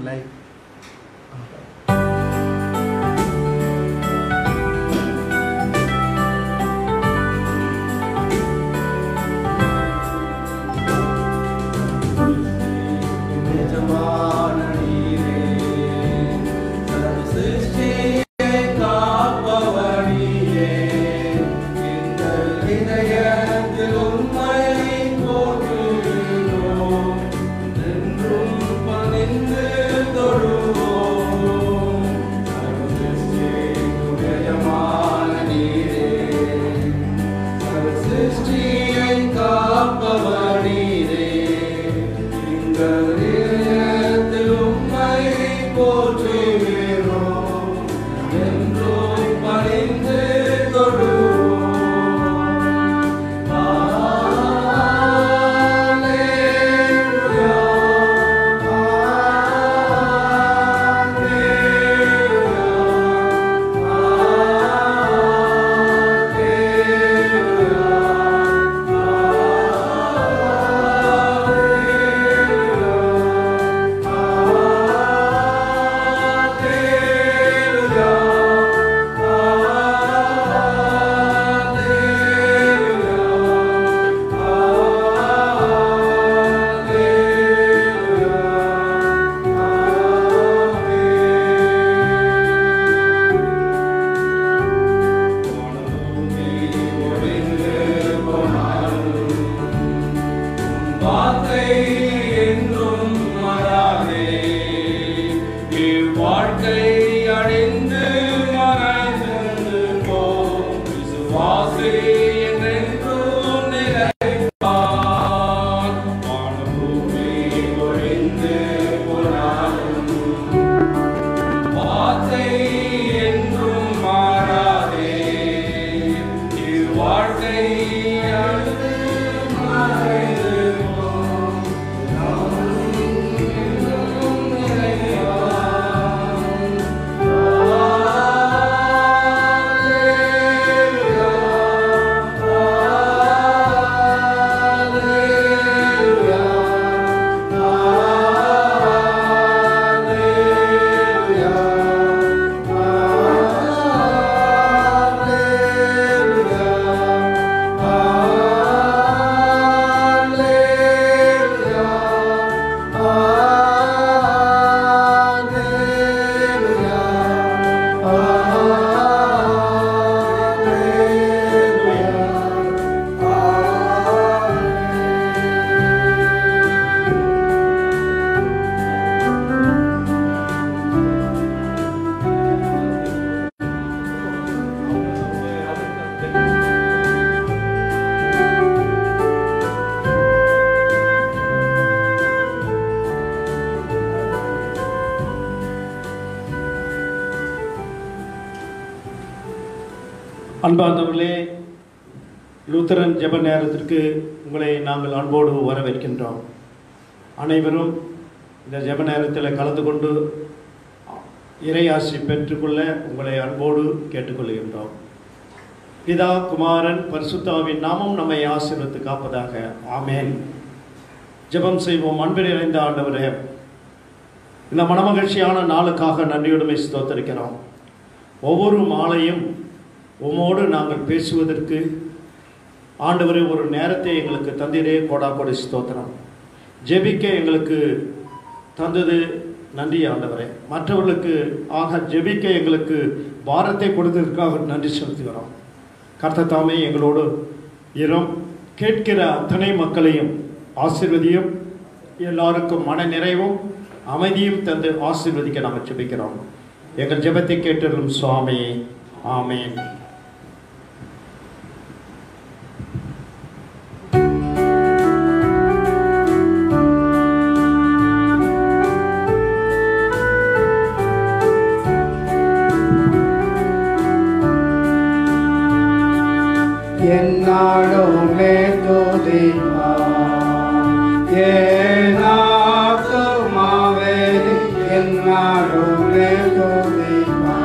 like அன்பார்ந்தவர்களே, Lutheran ஜெப நேரத்திற்கு உங்களை நாங்கள் அன்போடு வரவேற்கின்றோம். அனைவரும் இந்த ஜெப நேரத்தில் கலந்து கொண்டு இறையாசி பெற்றுக்கொள்ள உங்களை அன்போடு கேட்டுக்கொள்கின்றோம். பிதா, குமாரன், பரிசுத்தாவின் நாமம் நம்மை ஆசீர்வதித்து காப்பதாக. ஆமேன். ஜெபம் செய்வோம். அன்பு நிறைந்த ஆண்டவரே, இந்த மனமகிழ்ச்சியான நாளுக்காக நன்றியுடைமை ஸ்தோத்திரிக்கிறோம். ஒவ்வொரு மாலையும் உம்மோடு நாங்கள் பேசுவதற்கு ஆண்டவரே ஒரு நேரத்தை எங்களுக்கு தந்தீரே. கோடாகோடி ஸ்தோத்திரம். ஜெபிக்க எங்களுக்கு தந்தது நன்றி ஆண்டவரே. மற்றவர்களுக்கு ஜெபிக்க எங்களுக்கு பாரத்தை கொடுத்ததற்காக நன்றி செலுத்துகிறோம். கர்த்தர் தாமே எங்களோடு கேட்கிற அத்தனை மக்களையும் ஆசீர்வதியும், எல்லாருக்கும் மன நிறைவும் அமைதியும் தந்து ஆசீர்வதிக்க நாங்கள் ஜெபிக்கிறோம். எங்கள் ஜெபத்தை கேட்டரும் சுவாமி. ஆமேன். என்னாலுமே துதிப்பா ஏனாத்துமாவே என்னாலுமே துதிப்பா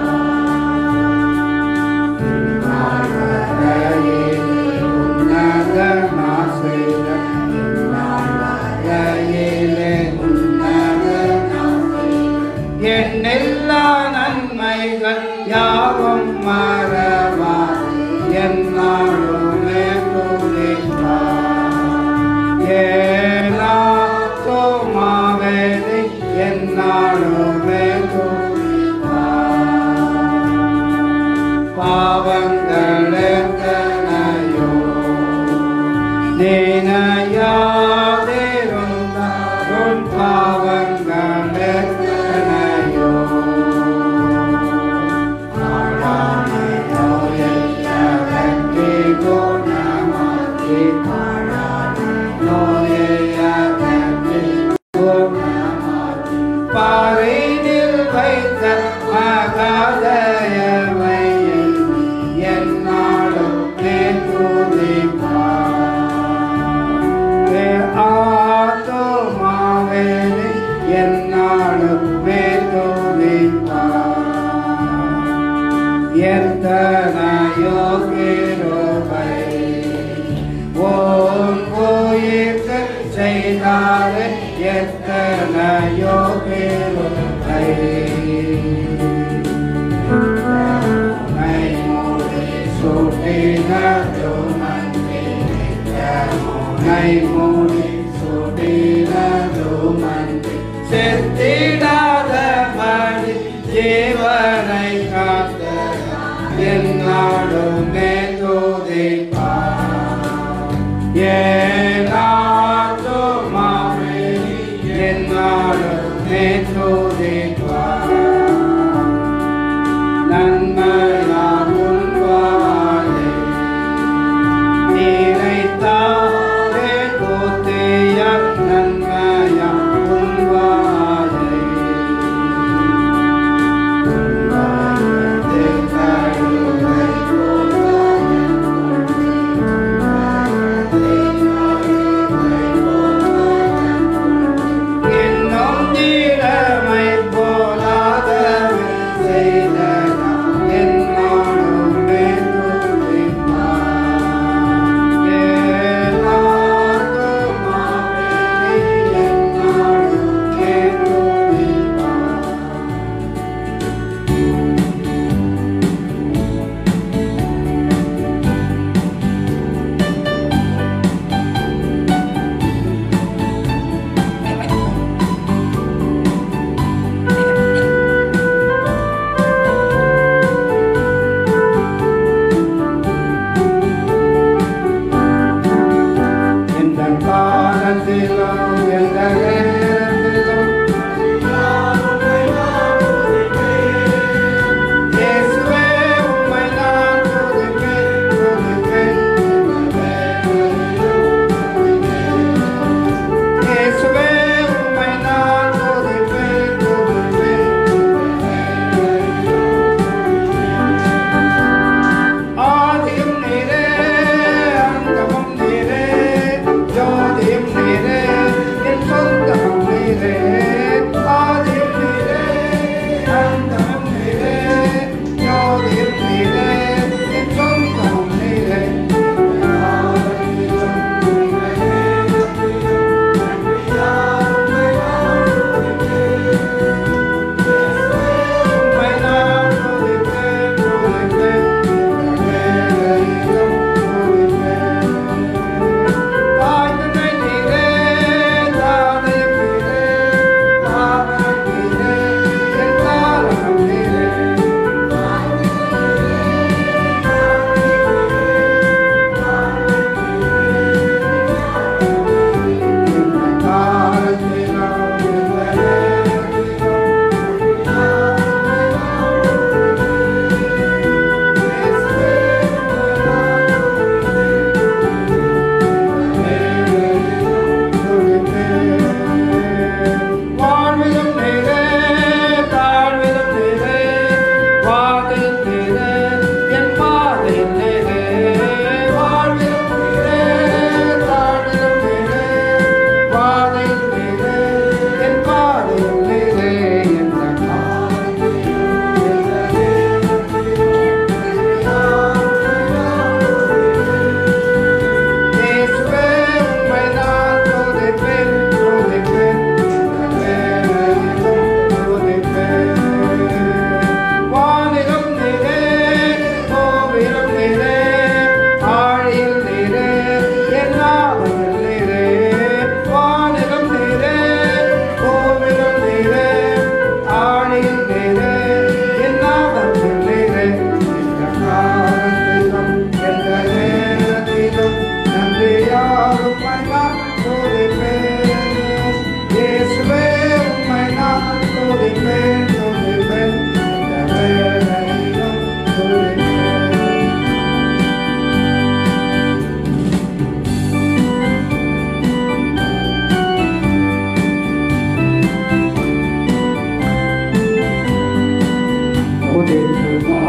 பாவங்கள் எத்தனையோ ஆடாமை நோயெல்லாம் வெற்றி குணமாக்கி ஆடாமை நோயெல்லாம் வெற்றி குணமாக்கி பாறையில் வைத்த மகாதயவை என்னாலும் ஆத்துமாவே என்னாலும் எத்தனையோ கிருபை ஓர் உயிர்க்கு செய்தாரே எத்தனையோ கிருபை சூட்டினதோ மன்றி மூடி சூட்டினதோ மன்றி செத்திடாத மணி ஜீவனை காத்த என்னாலும் ஏனாத்துமாவே என்னாலும் நன்மையாம் உன்வாலே நீரைத்தாரே கோத்தையாம் நன்மையாம் உன்வாலே என்னும் திறமை போல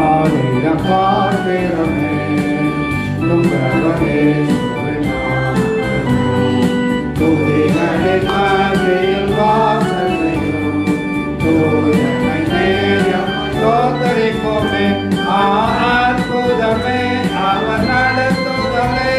ஆடிட பாத்திரமே துங்கவனே துதிகளின் மத்தியில் வாசல் செய்யும் தூயமை நேயம் தோத்தரிப்போமே அற்புதமே அவர் நடத்துதலே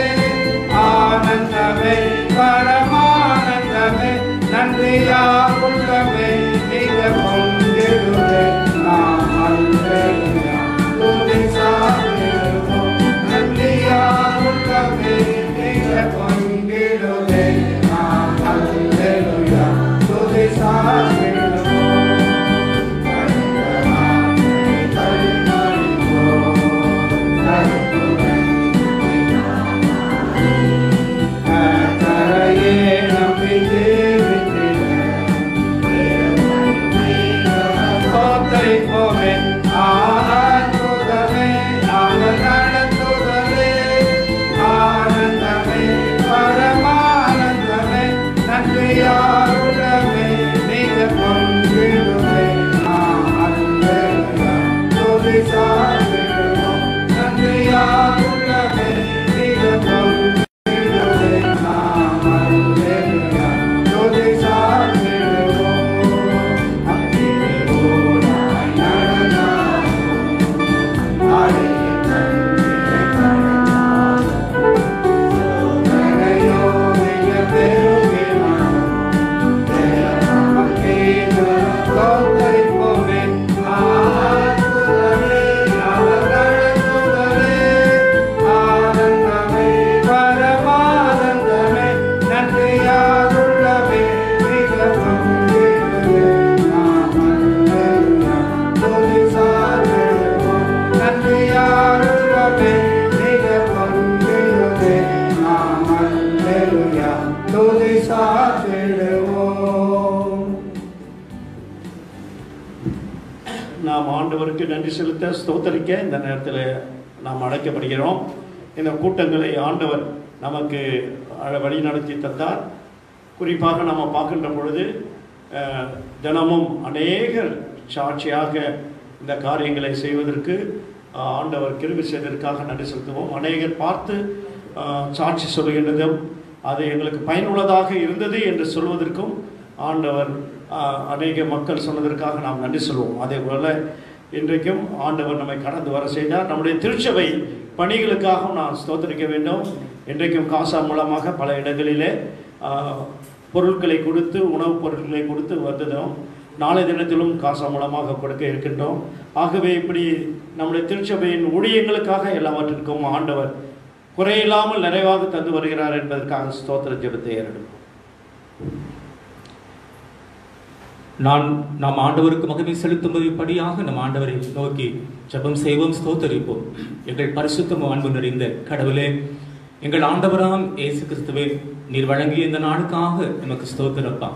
ஆனந்தமே பரமானந்தமே நன்றியா உள்ளமே மிக பொங்கிடுவே நாம் அல்லேலூயா துதி சாத்திடுவோம் நன்றியா உள்ளமே மிக பொங்கிடுவே நாம் அல்லேலூயா துதி சாத்திடுவோம் நாம் ஆண்டவருக்கு நன்றி செலுத்த ஸ்தோத்தரிக்க இந்த நேரத்தில் நாம் அழைக்கப்படுகிறோம். இந்த கூட்டங்களை ஆண்டவர் நமக்கு வழி நடத்தி தந்தார். குறிப்பாக நாம் பார்க்கின்ற பொழுது தினமும் அநேகர் சாட்சியாக இந்த காரியங்களை செய்வதற்கு ஆண்டவர் கிருபை செய்ததற்காக நன்றி செலுத்துவோம். அநேகர் பார்த்து சாட்சி சொல்லுகின்றதும் அது எங்களுக்கு பயனுள்ளதாக இருந்தது என்று சொல்வதற்கும் ஆண்டவர் அநேக மக்கள் சொன்னதற்காக நாம் நன்றி சொல்வோம். அதே போல் இன்றைக்கும் ஆண்டவர் நம்மை கடந்து வர செய்தார். நம்முடைய திருச்சபை பணிகளுக்காக நாம் ஸ்தோத்தரிக்க வேண்டும். இன்றைக்கும் காசா மூலமாக பல இடங்களிலே பொருட்களை கொடுத்து உணவுப் பொருட்களை கொடுத்து வந்ததும் நாளை தினத்திலும் காசா மூலமாக கொடுக்க இருக்கின்றோம். ஆகவே இப்படி நம்முடைய திருச்சபையின் ஊழியங்களுக்காக எல்லாவற்றிற்கும் ஆண்டவர் குறையில்லாமல் நிறைவாக தந்து வருகிறார் என்பதற்காக ஸ்தோத்திர ஜெபத்தை ஏறெடுப்போம். நாம் ஆண்டவருக்கு மகிமை செலுத்தும்படியாக நம் ஆண்டவரை நோக்கி ஜெபம் செய்வோம், ஸ்தோத்தரிப்போம். எங்கள் பரிசுத்தமும் அன்பு நிறைந்த கடவுளே, எங்கள் ஆண்டவராம் இயேசு கிறிஸ்துவே, நீர் வழங்கிய இந்த நாளுக்காக நமக்கு ஸ்தோத்திரப்பா.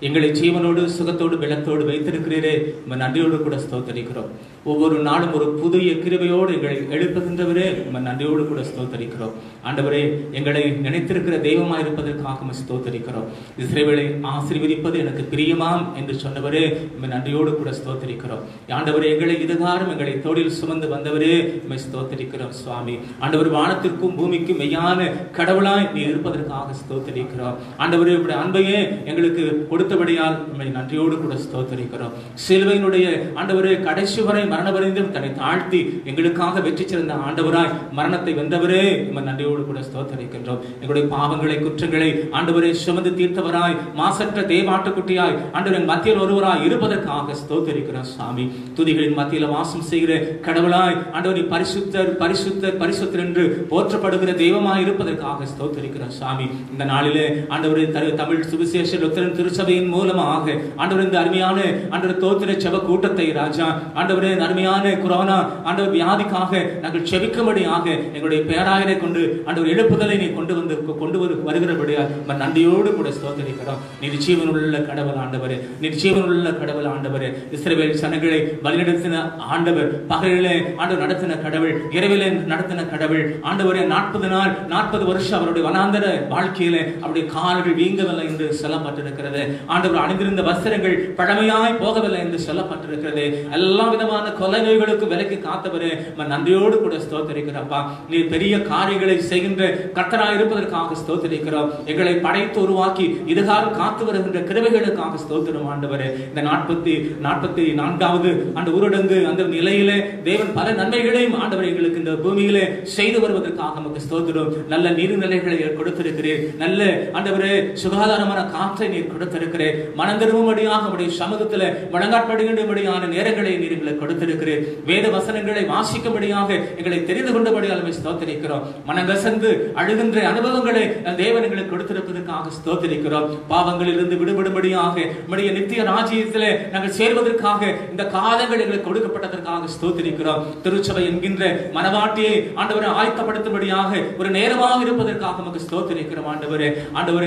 எங்களை ஜீவனோடு சுகத்தோடு பலத்தோடு வைத்திருக்கிறீரே, நம்ம நன்றியோடு கூட ஸ்தோத்தரிக்கிறோம். ஒவ்வொரு நாளும் ஒரு புதிய கிருபையோடு எங்களை எழுப்புகின்றவரே, நம்ம நன்றியோடு கூட ஸ்தோத்தரிக்கிறோம். ஆண்டவரே, எங்களை நினைத்திருக்கிற தெய்வமாக இருப்பதற்காக ஸ்தோத்தரிக்கிறோம். இஸ்ரவேலை ஆசீர்வதிப்பது எனக்கு பிரியமாம் என்று சொன்னவரே, நம்ம நன்றியோடு கூட ஸ்தோத்தரிக்கிறோம். ஆண்டவரே, எங்களை இதுகாரம் எங்களை தோளில் சுமந்து வந்தவரே, நம்ம ஸ்தோத்தரிக்கிறோம். சுவாமி ஆண்டவர், வானத்திற்கும் பூமிக்கும் மெய்யான கடவுளாய் நீ இருப்பதற்காக ஸ்தோத்தரிக்கிறோம். ஆண்டவரே, உடைய அன்பையே எங்களுக்கு கொடுத்தபடியால் நம்மை நன்றியோடு கூட ஸ்தோத்தரிக்கிறோம். சிலுவையினுடைய ஆண்டவரே, கடைசி வரை மரணவரைந்தும் தன்னை தாழ்த்தி எங்களுக்காக வெற்றி சிறந்த ஆண்டவராய் மரணத்தை வென்றவரே, நம்ம நன்றியோடு கூட ஸ்தோத்தரிக்கின்றோம். எங்களுடைய பாவங்களை குற்றங்களை ஆண்டவரே சுமந்து தீர்த்தவராய் மாசற்ற தேவாட்டுக்குட்டியாய் ஆண்டவரின் மத்தியில் ஒருவராய் இருப்பதற்காக ஸ்தோத்தரிக்கிறோம். சாமி, துதிகளின் மத்தியில் வாசம் செய்கிற கடவுளாய் ஆண்டவரை பரிசுத்தர் பரிசுத்தர் பரிசுத்தர் என்று போற்றப்படுகிற தெய்வமாய் இருப்பதற்காக ஸ்தோத்தரிக்கிறோம். சாமி, இந்த நாளிலே ஆண்டவரே தமிழ் சுவிசேஷ லுத்தரன் திருச்சபையின் மூலமாக ஆண்டவர் இந்த அருமையான ஆண்டவர் தோத்திர செப கூட்டத்தை ராஜா ஆண்டவரே, அருமையான கொரோனா ஆண்டவர் வியாதிக்காக நாங்கள் செபிக்கும்படியாக எங்களுடைய பேராயரை கொண்டு ஆண்டவர் எழுப்புதலை நீ கொண்டு வருகிறபடியா நன்றியோடு கூட ஸ்தோத்தரிக்கிறோம். நீர் ஜீவனுள்ள கடவுள் ஆண்டவரே, நீர் ஜீவனுள்ள கடவுள் ஆண்டவரே. இஸ்ரவேல் ஜனங்களை வழிநடத்தின ஆண்டவர், பகலிலே ஆண்டவர் நடத்தின கடவுள், இரவிலே நடத்தின கடவுள் ஆண்டவரே. 40 நாள் 40 வருஷம் அவருடைய வனாந்தர வாழ்க்கையில அவருடைய கால்கள் வீங்கவில்லை என்று சொல்லப்பட்டிருக்கிறது. ஆண்டவர் அணிந்திருந்த வஸ்திரங்கள் பழமையாய் போகவில்லை என்று சொல்லப்பட்டிருக்கிறது. எல்லா விதமான கொலை நோய்களுக்கு விலக்கி காத்தவரே நன்றியோடு கூட ஸ்தோத்திரிக்கிறப்பா. நீ பெரிய காரியங்களை செய்கின்ற கர்த்தராய் இருப்பதற்காக ஸ்தோத்திரிக்கிறோம். எங்களை படைத்து உருவாக்கி இதுகாரம் காத்து வருகின்ற கிருபைகளுக்காக ஸ்தோத்திரம் ஆண்டவரே. இந்த 44வது அந்த ஊரடங்கு அந்த நிலையிலே தேவன் பல நன்மைகளையும் ஆண்டவர் எங்களுக்கு இந்த பூமியிலே செய்து வருவதற்காக நமக்கு ஸ்தோத்திரம். நல்ல நீர்நிலைகளை கொடுத்திருக்கிறேன், நல்ல ஆண்டவரே சுகாதாரமான காற்றை நீர் கொடுத்திருக்கிறேன், மனந்திரும்படியாக உடைய சமூகத்தில் வழங்காட்படுகின்றபடியான நேரங்களை நீர் எங்களுக்கு கொடுத்திருக்கிறேன், வேத வசனங்களை வாசிக்கும்படியாக எங்களை தெரிந்து கொண்டபடியால் ஸ்தோத்திரிக்கிறோம். மனங்கசந்து அழுகின்ற அனுபவங்களை தேவன் எங்களுக்கு கொடுத்திருப்பதற்காக ஸ்தோத்திரிக்கிறோம். பாவங்களில் இருந்து விடுபடும்படியாக நம்முடைய நித்திய ராஜ்யத்திலே நாங்கள் சேர்வதற்காக இந்த காலங்கள் எங்களுக்கு கொடுக்கப்பட்டதற்காக ஸ்தோத்திரிக்கிறோம். திருச்சபை என்கின்ற மனவாட்டியை ஆண்டவரை ஆயத்தப்படுத்தும்படியாக ஒரு நேரமாக இருப்பதற்காக நமக்கு ஸ்தோத்திரிக்கிறோம். ஆண்டவரே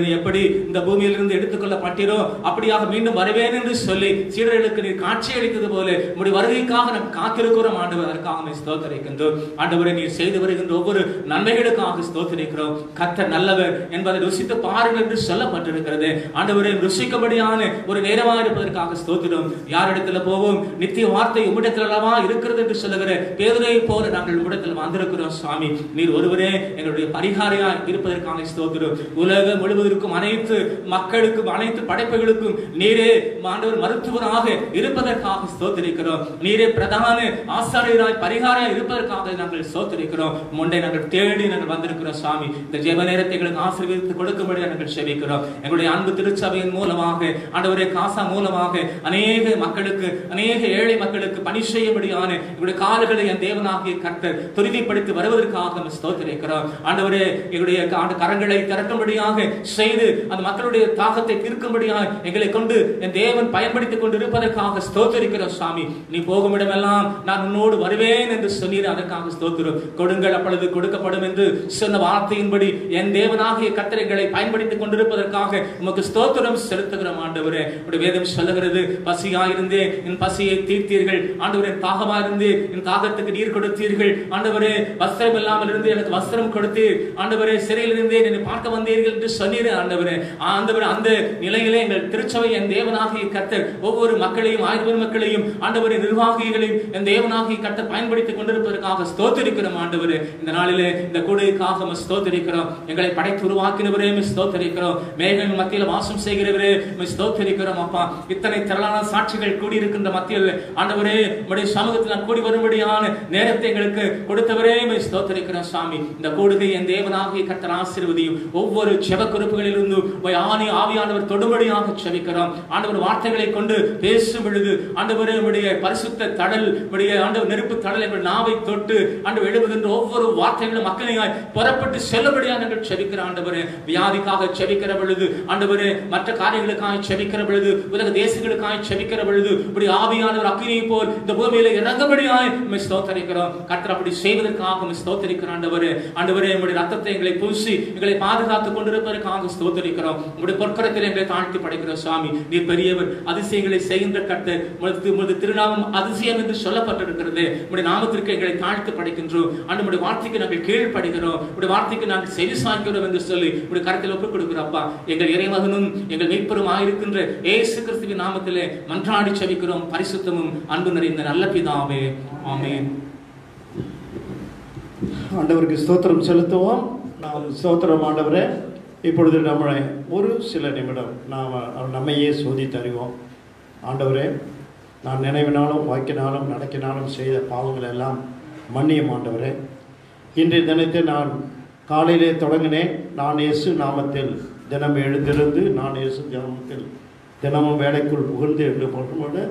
நீ எப்படி இந்த பூமியிலிருந்து எடுத்துக்கொள்ளப்பட்டீரோ அப்படியாக மீண்டும் வருவேன் என்று சொல்லி சீடர்களுக்கு நீர் காட்சி அளித்தது போல உம்முடைய வருகைக்காக நாம் காத்திருக்கிறோம். ஆண்டவர் அதற்காக ஸ்தோத்திரிக்கின்றோம். ஆண்டவரை நீர் செய்து வருகின்ற ஒவ்வொரு நன்மைகளுக்காக ஸ்தோத்திரிக்கிறோம். கர்த்தர் நல்லவர் என்பதை ருசித்து பாருங்கள் என்று சொல்லப்பட்டிருக்கிறது. ஆண்டவரை ருசிக்கும்படியான ஒரு நேரமாக இருப்பதற்காக ஸ்தோத்திரம். யாரிடத்துல போவோம்? நித்திய வார்த்தை உம்மிடத்தில் அல்லவா இருக்கிறது என்று சொல்லுகிற பேதுருவை போல நாங்கள் உம்மிடத்தில் வந்திருக்கிறோம். சுவாமி நீர் ஒருவரே எங்களுடைய பரிகாரியா இருப்பதற்காக ஸ்தோத்திரம். உலகம் முழுவதற்கும் அனைத்து மக்களுக்கும் அனைத்து படைப்புகளுக்கும் நீரே ஆண்டவர் மருத்துவராக இருப்பதற்காக ஸ்தோத்திரிக்கிறோம். நீரே பிரதான ஆசாரியராய் பரிகாரியா இருப்பதற்காக நாங்கள் ஸ்தோத்திரிக்கிறோம். முன்னே நாங்கள் தேடி நாங்கள் வந்திருக்கிறோம். சுவாமி இந்த ஜெப நேரத்தை எங்களுக்கு ஆசீர்வதித்து கொடுக்கும்படி நாங்கள் செபிக்கிறோம். எங்களுடைய அன்பு திருச்சபையின் மூலமாக ஆண்டவரே காசா மூலமாக அநேக மக்களுக்கு அநேக ஏழை மக்களுக்கு பணி செய்யும்படியான எங்களுடைய கால்களை என் தேவனாகிய கர்த்தர் துரிதப்படுத்தி வருவதற்காக ஸ்தோத்திரிக்கிறோம். ஆண்டவரே எங்களுடைய கரங்களை திரட்டும்படியாக செய்து அந்த மக்களுடைய தாகத்தை தீர்க்கும்படியாக எங்களை கொண்டு என் தேவன் பயன்படுத்திக் கொண்டு இருப்பதற்காக ஸ்தோத்திரிக்கிறோம். சுவாமி நீ போகும் இடமெல்லாம் நான் உன்னோடு வருவேன் என்று சொன்னீர். அதற்காக ஸ்தோத்திரம். கொடுங்கள் அப்பொழுது கொடுக்கப்படும் என்று சொன்ன வார்த்தையின்படி என் தேவனாகிய கர்த்தரை பயன்படுத்திக் கொண்டிருப்பதற்காக உமக்கு ஸ்தோத்திரம் செலுத்துகிறோம். ஆண்டவரே உடைய வேதம் சொல்லுகிறது, பசியாயிருந்தே என் பசியை தீர்த்தீர்கள், ஆண்டவரே தாகமாயிருந்தே என் தாகத்துக்கு நீர் கொடுத்தீர்கள், ஆண்டவரே வஸ்திரம் இல்லாமல் இருந்து எனக்கு வஸ்திரம் கொடுத்தீர், ஆண்டவரே சிறையில் இருந்தே என்னை பார்க்க வந்தீர்கள் என்று சொன்னீர். ஆண்டவரே அந்த நிலையிலே எங்கள் திருச்சபை என் தேவனாகிய கர்த்தர் ஒவ்வொரு மக்களையும் 1000 மக்களையும் ஆண்டவரே நிர்வாகிகளையும் என் தேவனாகிய கர்த்தர் பயன்படுத்திக் கொண்டிருப்பதற்காக ஸ்தோத்திரிக்கிறோம். ஆண்டவரே இந்த நாளிலே இந்த கூடைக்காக ஸ்தோத்திரிக்கிறோம். எங்களை படைத்து உருவாக்கினவரே ஸ்தோத்திரிக்கிறோம். மேகங்கள் மத்தியில் வாசம் செய்கிறவரே ஸ்தோத்திரிக்கிறோம். அப்பா இத்தனை திரளான சாட்சிகள் கூடியிருக்கின்ற மத்தியில் ஆண்டவரே உம்முடைய சமூகத்தில் கூடி வரும்படியான நேரத்தை எங்களுக்கு கொடுத்தவரே ஸ்தோத்திரிக்கிறோம். சாமி இந்த கூடுகை என் தேவனாகிய கர்த்தர் ஆசீர்வதியும். ஒவ்வொரு ஜெப குறிப்புகளிலிருந்து ஆவியானவர் தொடும்படியாக செபிக்கிறோம். ஆண்டவர் வார்த்தைகளை கொண்டு பேசும் பொழுது ஆண்டவரே உம்முடைய பரிசுத்த தடல் உம்முடைய ஆண்டவர் நெருப்பு தடல் எங்கள் நாவை தொட்டு ஆண்டவர் எழுதுகின்ற ஒவ்வொரு வார்த்தைகளும் மக்களையாய் புறப்பட்டு செல்லும்படியாக நாங்கள் செபிக்கிற ஆண்டவரே. வியாதிக்காக செபிக்கிற பொழுது ஆண்டவரே, மற்ற காரியங்களுக்காக செபிக்கிற பொழுது, உலக தேசங்களுக்காக செபிக்கிற பொழுது இப்படி ஆவியானவர் அக்கினியை போல் இந்த பூமியில இறங்கும்படியாய் ஸ்தோத்திரிக்கிறோம். கர்த்தர் அப்படி செய்வதற்காக ஸ்தோத்திரிக்கிற ஆண்டவரே. ஆண்டவரே உம்முடைய ரத்தத்தை எங்களை பூசி எங்களை பாதுகாத்துக் கொண்டிருப்பதற்காக ஸ்தோத்திரிக்கிறோம். உம்முடைய பொற்கரத்தில் எங்களை தாழ்த்தி படைக்கிறோம். சுவாமி நீர் பெரியவர், அதிசயங்களை செய்கின்ற கர்த்தர். உமது திருநாமம் அதிசயம் என்று சொல்லப்பட்டிருக்கிறது. உம்முடைய நாமத்திற்கு எங்களை தாழ்த்தி படைக்கின்றோம். ஆண்டவருடைய வார்த்தைக்கு நாங்கள் கீழ்ப்படுகிறோம். உம்முடைய வார்த்தைக்கு நாங்கள் செவி சாய்க்கிறோம் என்று சொல்லி உம்முடைய கரத்தில் ஒப்புக் கொடுக்கிறோம். அப்பா எங்கள் இறைமகனும் எங்கள் மீட்பரும் ஆயிருக்கின்ற இயேசு கிறிஸ்துவின் நாமத்திலே மன்றாடி செபிக்கிறோம். பரிசுத்தமும் அன்பு நிறைந்த நல்ல பிதாவே, ஆமென். ஆண்டவருக்கு ஸ்தோத்திரம் செலுத்துவோம். நாம் ஸ்தோத்திரம் ஆண்டவரே. இப்பொழுது நம்மளை ஒரு சில நிமிடம் நம்மையே சோதித்து அறிவோம். ஆண்டவரே, நான் நினைவினாலும் வாக்கினாலும் நடக்கினாலும் செய்த பாவங்கள் எல்லாம் மன்னியும் ஆண்டவரே. இன்றைய தினத்தை நான் காலையிலே தொடங்கினேன். நான் இயேசு நாமத்தில் தினம் எழுந்திருந்து நான் இயேசு நாமத்தில் தினமும் வேலைக்குள் புகழ்ந்து என்று போட்டும்போது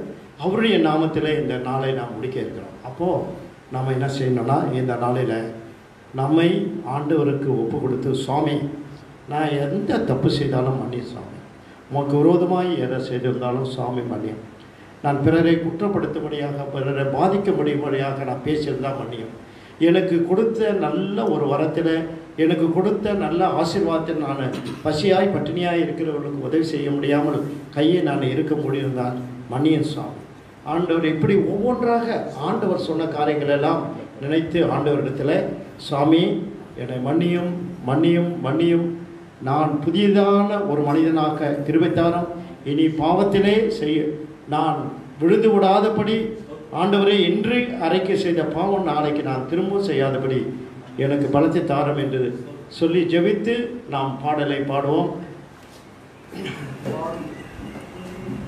அவருடைய நாமத்திலே இந்த நாளை நாம் முடிக்க இருக்கிறோம். அப்போது நம்ம என்ன செய்யணும்னா, இந்த நாளில் நம்மை ஆண்டவருக்கு ஒப்பு கொடுத்து, சுவாமி நான் எந்த தப்பு செய்தாலும் மன்னி சுவாமி, உமக்கு விரோதமாய் எதை செய்திருந்தாலும் சுவாமி மன்னியும். நான் பிறரை குற்றப்படுத்தும்படியாக பிறரை பாதிக்கும்படியாக நான் பேசியிருந்தால் மன்னியும். எனக்கு கொடுத்த நல்ல ஒரு வரத்தில், எனக்கு கொடுத்த நல்ல ஆசீர்வாதத்தில் நான் பசியாய் பட்டினியாய் இருக்கிறவர்களுக்கு உதவி செய்ய முடியாமல் கையை நான் இருக்க முடியிருந்தால் மன்னியும் சுவாமி. ஆண்டவர் இப்படி ஒவ்வொன்றாக ஆண்டவர் சொன்ன காரியங்கள் எல்லாம் நினைத்து ஆண்டவரிடத்தில், சுவாமி என்னை மன்னியும் மன்னியும் மன்னியும், நான் புதியதான ஒரு மனிதனாக கிருபைத்தாரும் இனி பாவத்திலே நான் விழுந்து விடாதபடி ஆண்டவரே இன்று அறைக்கு செய்த பாவம் நாளைக்கு நான் திரும்பவும் செய்யாதபடி எனக்கு பலத்தை தாரும் என்று சொல்லி ஜெபித்து நாம் பாடலை பாடுவோம்.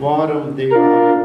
வாரும் தெய்வம்.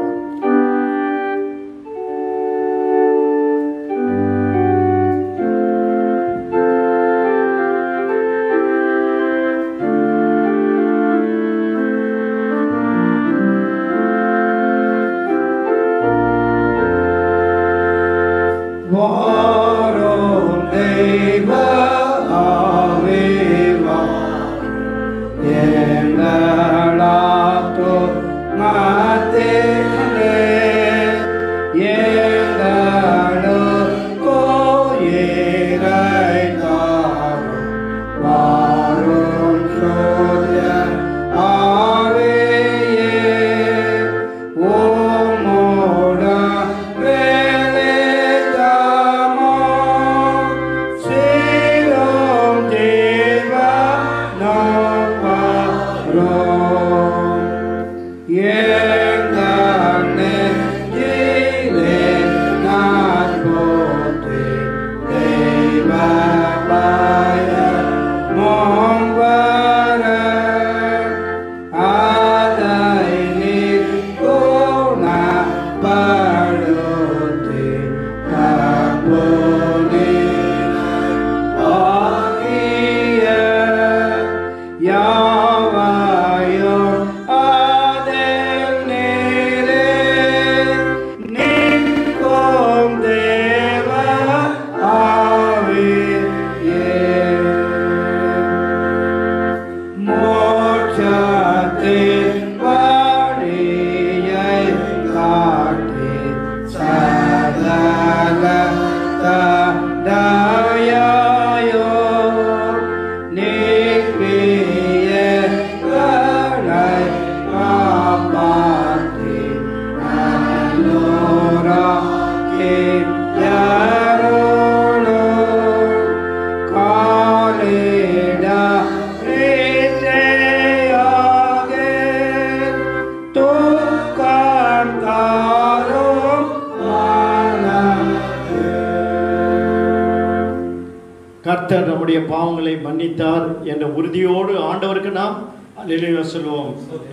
கர்த்தர் நம்முடைய பாவங்களை மன்னித்தார் என்ற உறுதியோடு ஆண்டவருக்கு நாம் அல்லேலூயா சொல்வோம்.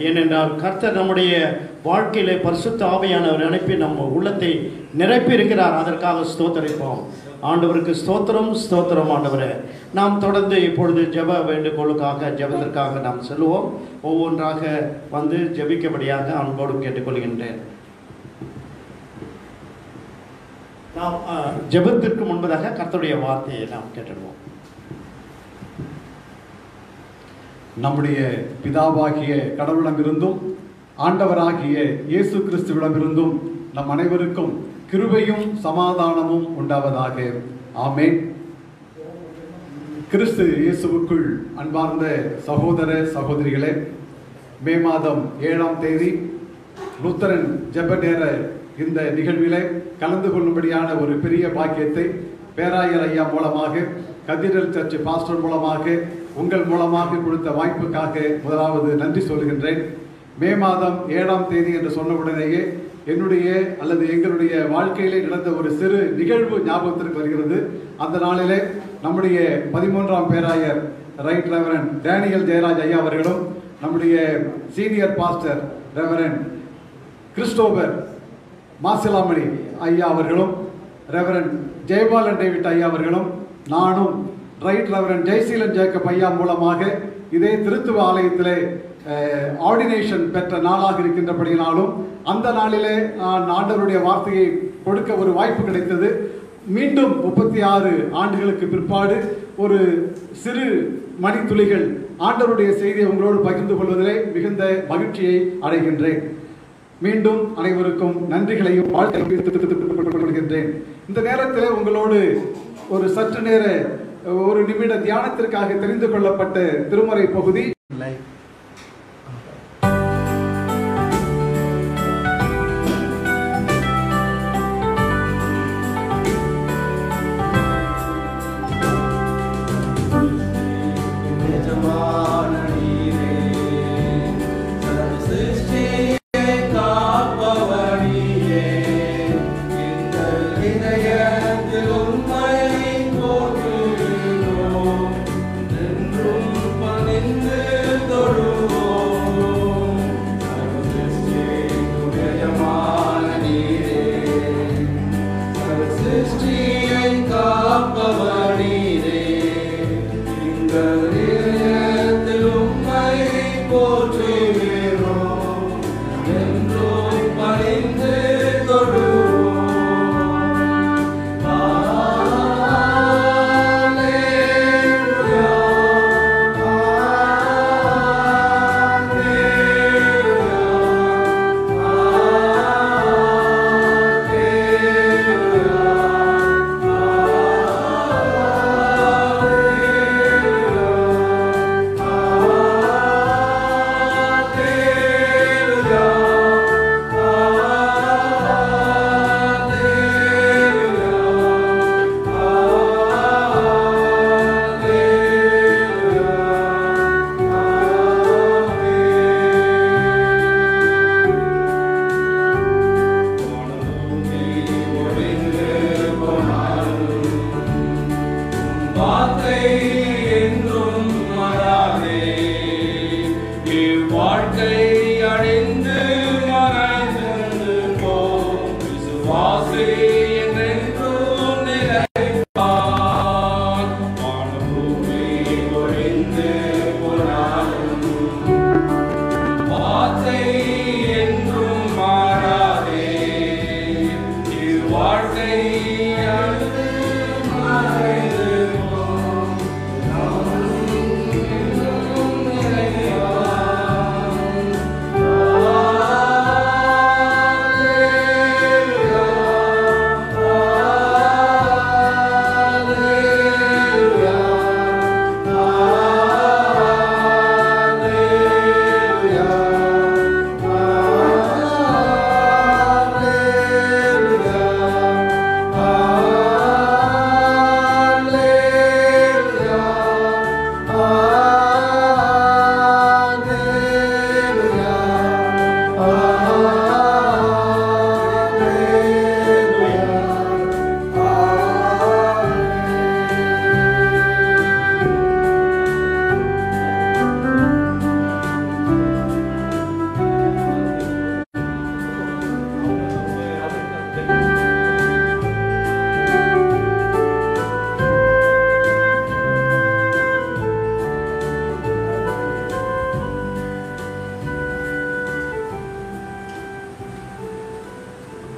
ஏனென்றால் கர்த்தர் நம்முடைய வாழ்க்கையிலே பரிசுத்த ஆவியானவர் அனுப்பி நம்ம உள்ளத்தை நிரப்பி இருக்கிறார். அதற்காக ஸ்தோத்தரிப்போம். ஆண்டவருக்கு ஸ்தோத்திரம், ஸ்தோத்திரம் ஆண்டவரே. நாம் தொடர்ந்து இப்பொழுது ஜெப வேண்டுகோளுக்காக ஜெபத்திற்காக நாம் செல்வோம். ஒவ்வொன்றாக வந்து ஜெபிக்கபடியாக அன்போடு கேட்டுக்கொள்கின்றேன். நாம் ஜெபத்திற்கு முன்பதாக கர்த்தருடைய வார்த்தையை நாம் கேட்டுடுவோம். நம்முடைய பிதாவாகிய கடவுளிடமிருந்தும் ஆண்டவராகிய இயேசு கிறிஸ்துவிடமிருந்தும் நம் அனைவருக்கும் கிருபையும் சமாதானமும் உண்டாவதாக. ஆமென். கிறிஸ்து இயேசுவுக்குள் அன்பார்ந்த சகோதர சகோதரிகளே, மே மாதம் 7ஆம் தேதி லூத்தரன் ஜெப நேர இந்த நிகழ்விலே கலந்து கொள்ளும்படியான ஒரு பெரிய பாக்கியத்தை பேராயர் ஐயா மூலமாக, கதீட்ரல் சர்ச் பாஸ்டர் மூலமாக, உங்கள் மூலமாக கொடுத்த வாய்ப்புக்காக முதலாவது நன்றி சொல்கின்றேன். மே மாதம் 7ஆம் தேதி என்று சொன்ன உடனேயே என்னுடைய அல்லது எங்களுடைய வாழ்க்கையிலே நடந்த ஒரு சிறு நிகழ்வு ஞாபகத்திற்கு வருகிறது. அந்த நாளிலே நம்முடைய 13ஆம் பேராயர் ரைட் ரெவரண்ட் டேனியல் ஜெயராஜ் ஐயா அவர்களும், நம்முடைய senior pastor reverend Christopher Masilamani ஐயா அவர்களும், ரெவரண்ட் ஜெயபாலன் டேவிட் ஐயா அவர்களும், நானும் ரைட் ரெவரண்ட் ஜெய்சீலன் ஜேக்கப் ஐயா மூலமாக இதே திருத்துவ ஆலயத்திலே ஆர்டினேஷன் பெற்ற நாளாக இருக்கின்றபடியினாலும் அந்த நாளிலே நான் ஆண்டவருடைய வார்த்தையை கொடுக்க ஒரு வாய்ப்பு கிடைத்தது. மீண்டும் 36 ஆண்டுகளுக்கு பிற்பாடு ஒரு சிறு மணித்துளிகள் ஆண்டவருடைய செய்தியை உங்களோடு பகிர்ந்து கொள்வதிலே மிகுந்த மகிழ்ச்சியை அடைகின்றேன். மீண்டும் அனைவருக்கும் நன்றிகளையும் வாழ்த்துகின்றேன். இந்த நேரத்தில் உங்களோடு ஒரு சற்று நேர ஒரு நிமிட தியானத்திற்காக தெரிந்து கொள்ளப்பட்ட திருமறை பகுதி சிருஷ்டி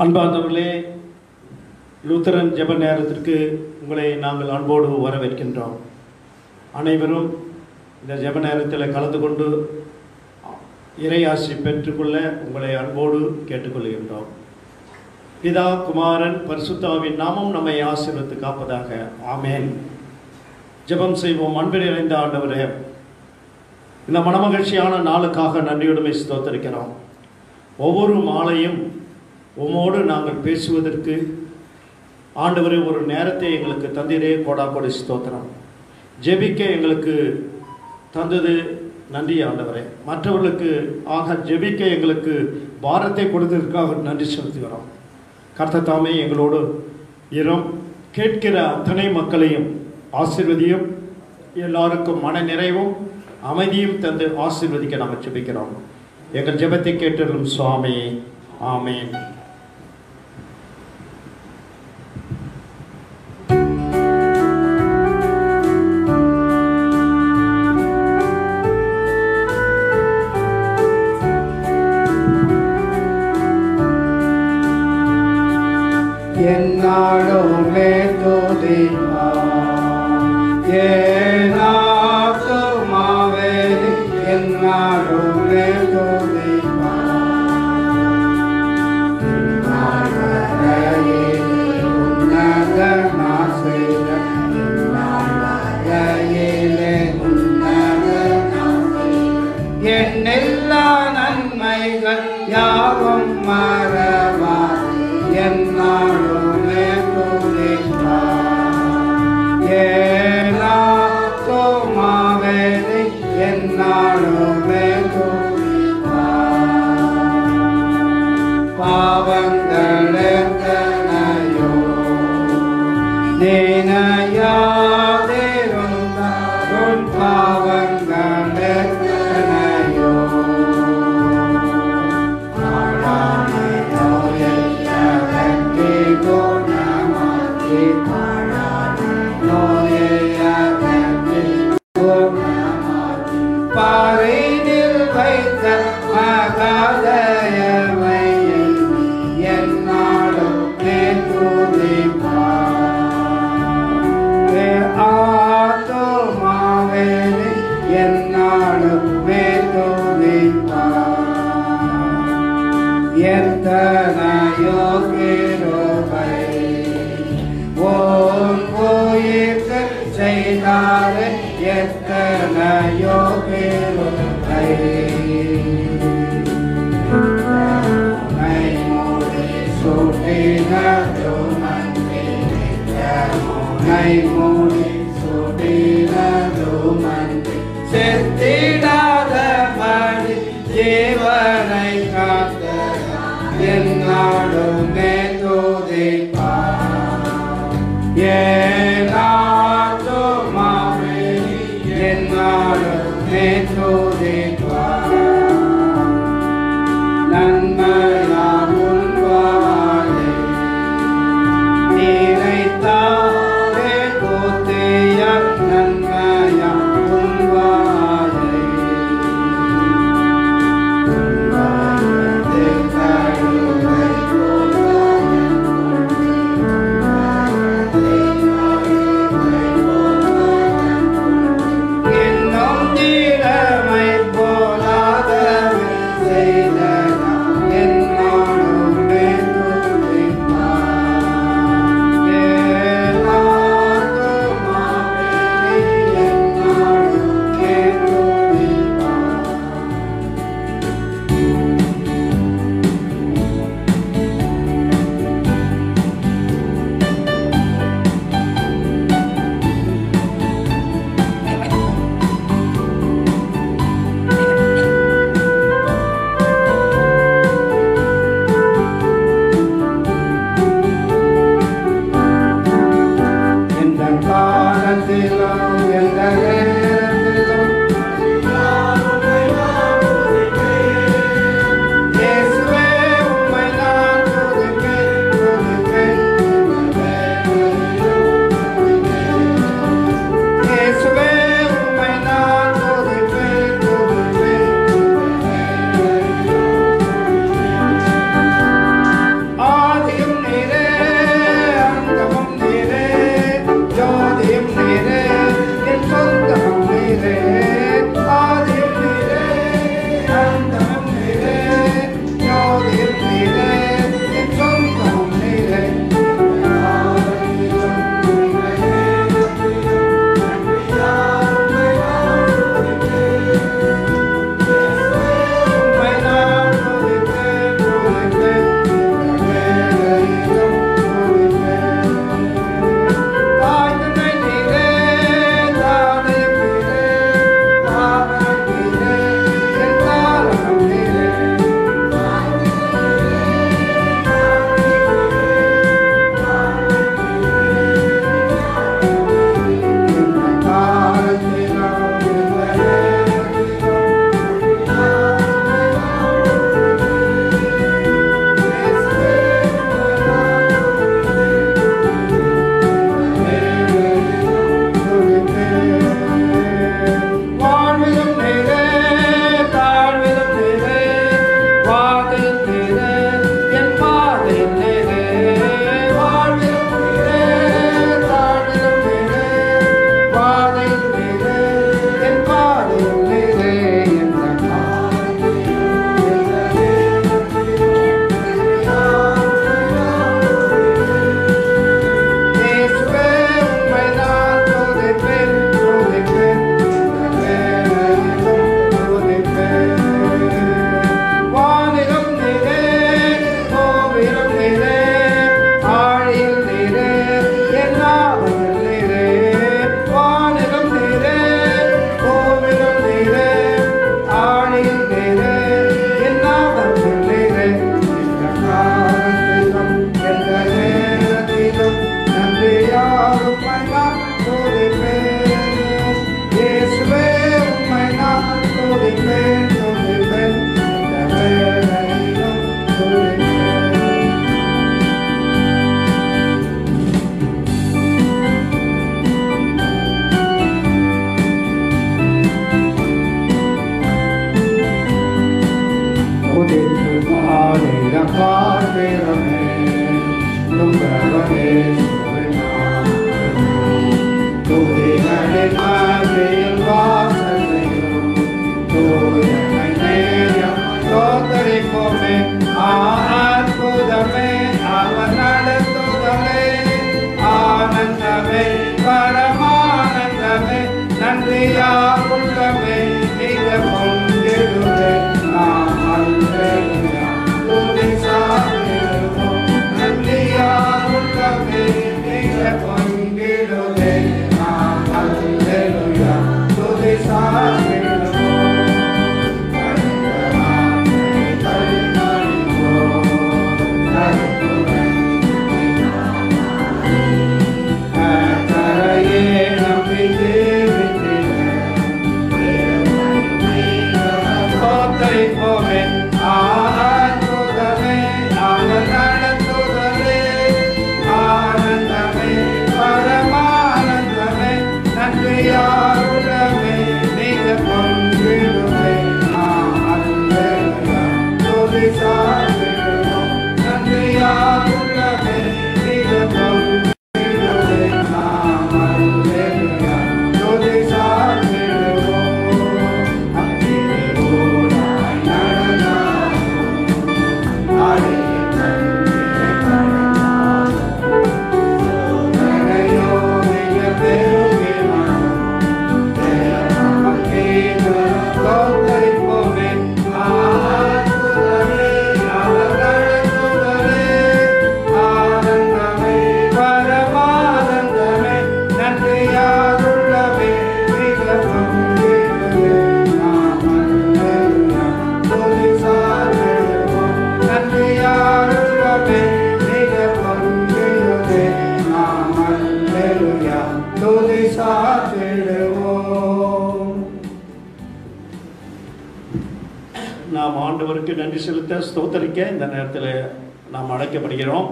அன்பார்ந்தவர்களே, லூத்தரன் ஜெப நேரத்திற்கு உங்களை நாங்கள் அன்போடு வரவேற்கின்றோம். அனைவரும் இந்த ஜெப நேரத்தில் கலந்து கொண்டு இறையாசி பெற்றுக்கொள்ள உங்களை அன்போடு கேட்டுக்கொள்கின்றோம். பிதா, குமாரன், பரிசுத்தாவின் நாமம் நம்மை ஆசீர்வதித்து காப்பதாக. ஆமேன். ஜெபம் செய்வோம். அன்பில் நிறைந்த ஆண்டவரே, இந்த மனமகிழ்ச்சியான நாளுக்காக நன்றியுடைமை ஸ்தோத்திரிக்கிறோம். ஒவ்வொரு மாலையும் உம்மோடு நாங்கள் பேசுவதற்கு ஆண்டவரே ஒரு நேரத்தை எங்களுக்கு தந்தீரே. கோடாகோடி ஸ்தோத்திரம். ஜெபிக்க எங்களுக்கு தந்தது நன்றி ஆண்டவரே. மற்றவர்களுக்கு ஜெபிக்க எங்களுக்கு பாரத்தை கொடுத்ததற்காக நன்றி செலுத்துகிறோம். கர்த்தர் தாமே எங்களோடு இரும். கேட்கிற அத்தனை மக்களையும் ஆசீர்வதியும். எல்லாருக்கும் மன நிறைவும் அமைதியும் தந்து ஆசீர்வதிக்க நாம் ஜெபிக்கிறோம். எங்கள் ஜெபத்தை கேட்டலும் சுவாமி. ஆமேன். என்னாலுமே துதிப்பா ஏனாத்துமாவே என்னாலுமே துதிப்பா உன்னத நாசைய என் எல்லா நன்மைகள் யாவும் மறவா என்னாலுமே துதிப்பா ஏனாத்துமாவே என்னாலுமே துதிப்பா பாவங்களெத்தனையோ நினையாதிருந்தால் பாவங்களெத்தனையோ பாரினில் வைத்த மகாதயவை எத்தனையோ கிருபை ஓர் உயிர்க்கு செய்தாரே எத்தனையோ கிருபை சூட்டினதும் நன்றி மூடி சூட்டினதும் நன்றி செத்திடாதபடி ஜீவனை காத்த என்னாலுமே துதிப்பார் ஏனாத்துமாவே என்னாலுமே துதிப்பார் நன்மையால் உள்வாழே நீரைத்தாரே கோத்திய நன்மையால் உள்வாழே Amen. ஆண்டவருக்கு நன்றி செலுத்த ஸ்தோத்தரிக்க இந்த நேரத்தில் நாம் அழைக்கப்படுகிறோம்.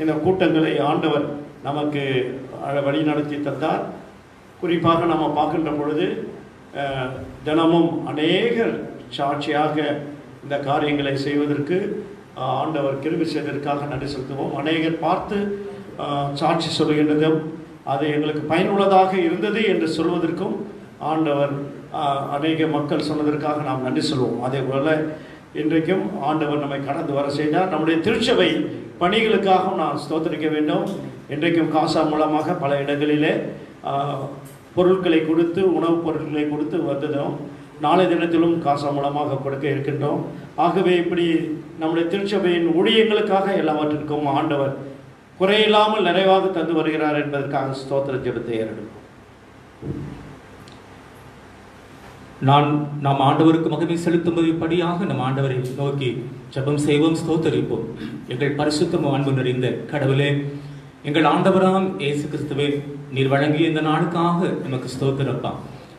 இந்த கூட்டங்களை ஆண்டவர் நமக்கு வழி நடத்தி தந்தார். குறிப்பாக நாம் பார்க்கின்ற பொழுது தினமும் அநேகர் சாட்சியாக இந்த காரியங்களை செய்வதற்கு ஆண்டவர் கிருபை செய்ததற்காக நன்றி செலுத்துவோம். அநேகர் பார்த்து சாட்சி சொல்லுகின்றதும் அது எங்களுக்கு பயனுள்ளதாக இருந்தது என்று சொல்வதற்கும் ஆண்டவர் அநேக மக்கள் சொன்னதற்காக நாம் நன்றி சொல்வோம். அதே போல் இன்றைக்கும் ஆண்டவர் நம்மை கடந்து வர செய்தார். நம்முடைய திருச்சபை பணிகளுக்காகவும் நான் ஸ்தோத்திரிக்க வேண்டும். இன்றைக்கும் காசா மூலமாக பல இடங்களிலே பொருட்களை கொடுத்து உணவுப் பொருட்களை கொடுத்து வந்ததும் நாளை தினத்திலும் காசா மூலமாக கொடுக்க இருக்கின்றோம். ஆகவே இப்படி நம்முடைய திருச்சபையின் ஊழியங்களுக்காக எல்லாவற்றிற்கும் ஆண்டவர் குறையில்லாமல் நிறைவாக தந்து வருகிறார் என்பதற்காக ஸ்தோத்திர ஜெபத்தை ஏறெடுப்போம். நாம் ஆண்டவருக்கு மகிமை செலுத்தும் படியாக நம் ஆண்டவரை நோக்கி ஜெபம் செய்வோம், ஸ்தோத்தரிப்போம். எங்கள் பரிசுத்தமும் அன்பு நிறைந்த கடவுளே, எங்கள் ஆண்டவராம் இயேசு கிறிஸ்துவே, நீர் வழங்கிய இந்த நாளுக்காக நமக்கு ஸ்தோத்திரப்பா.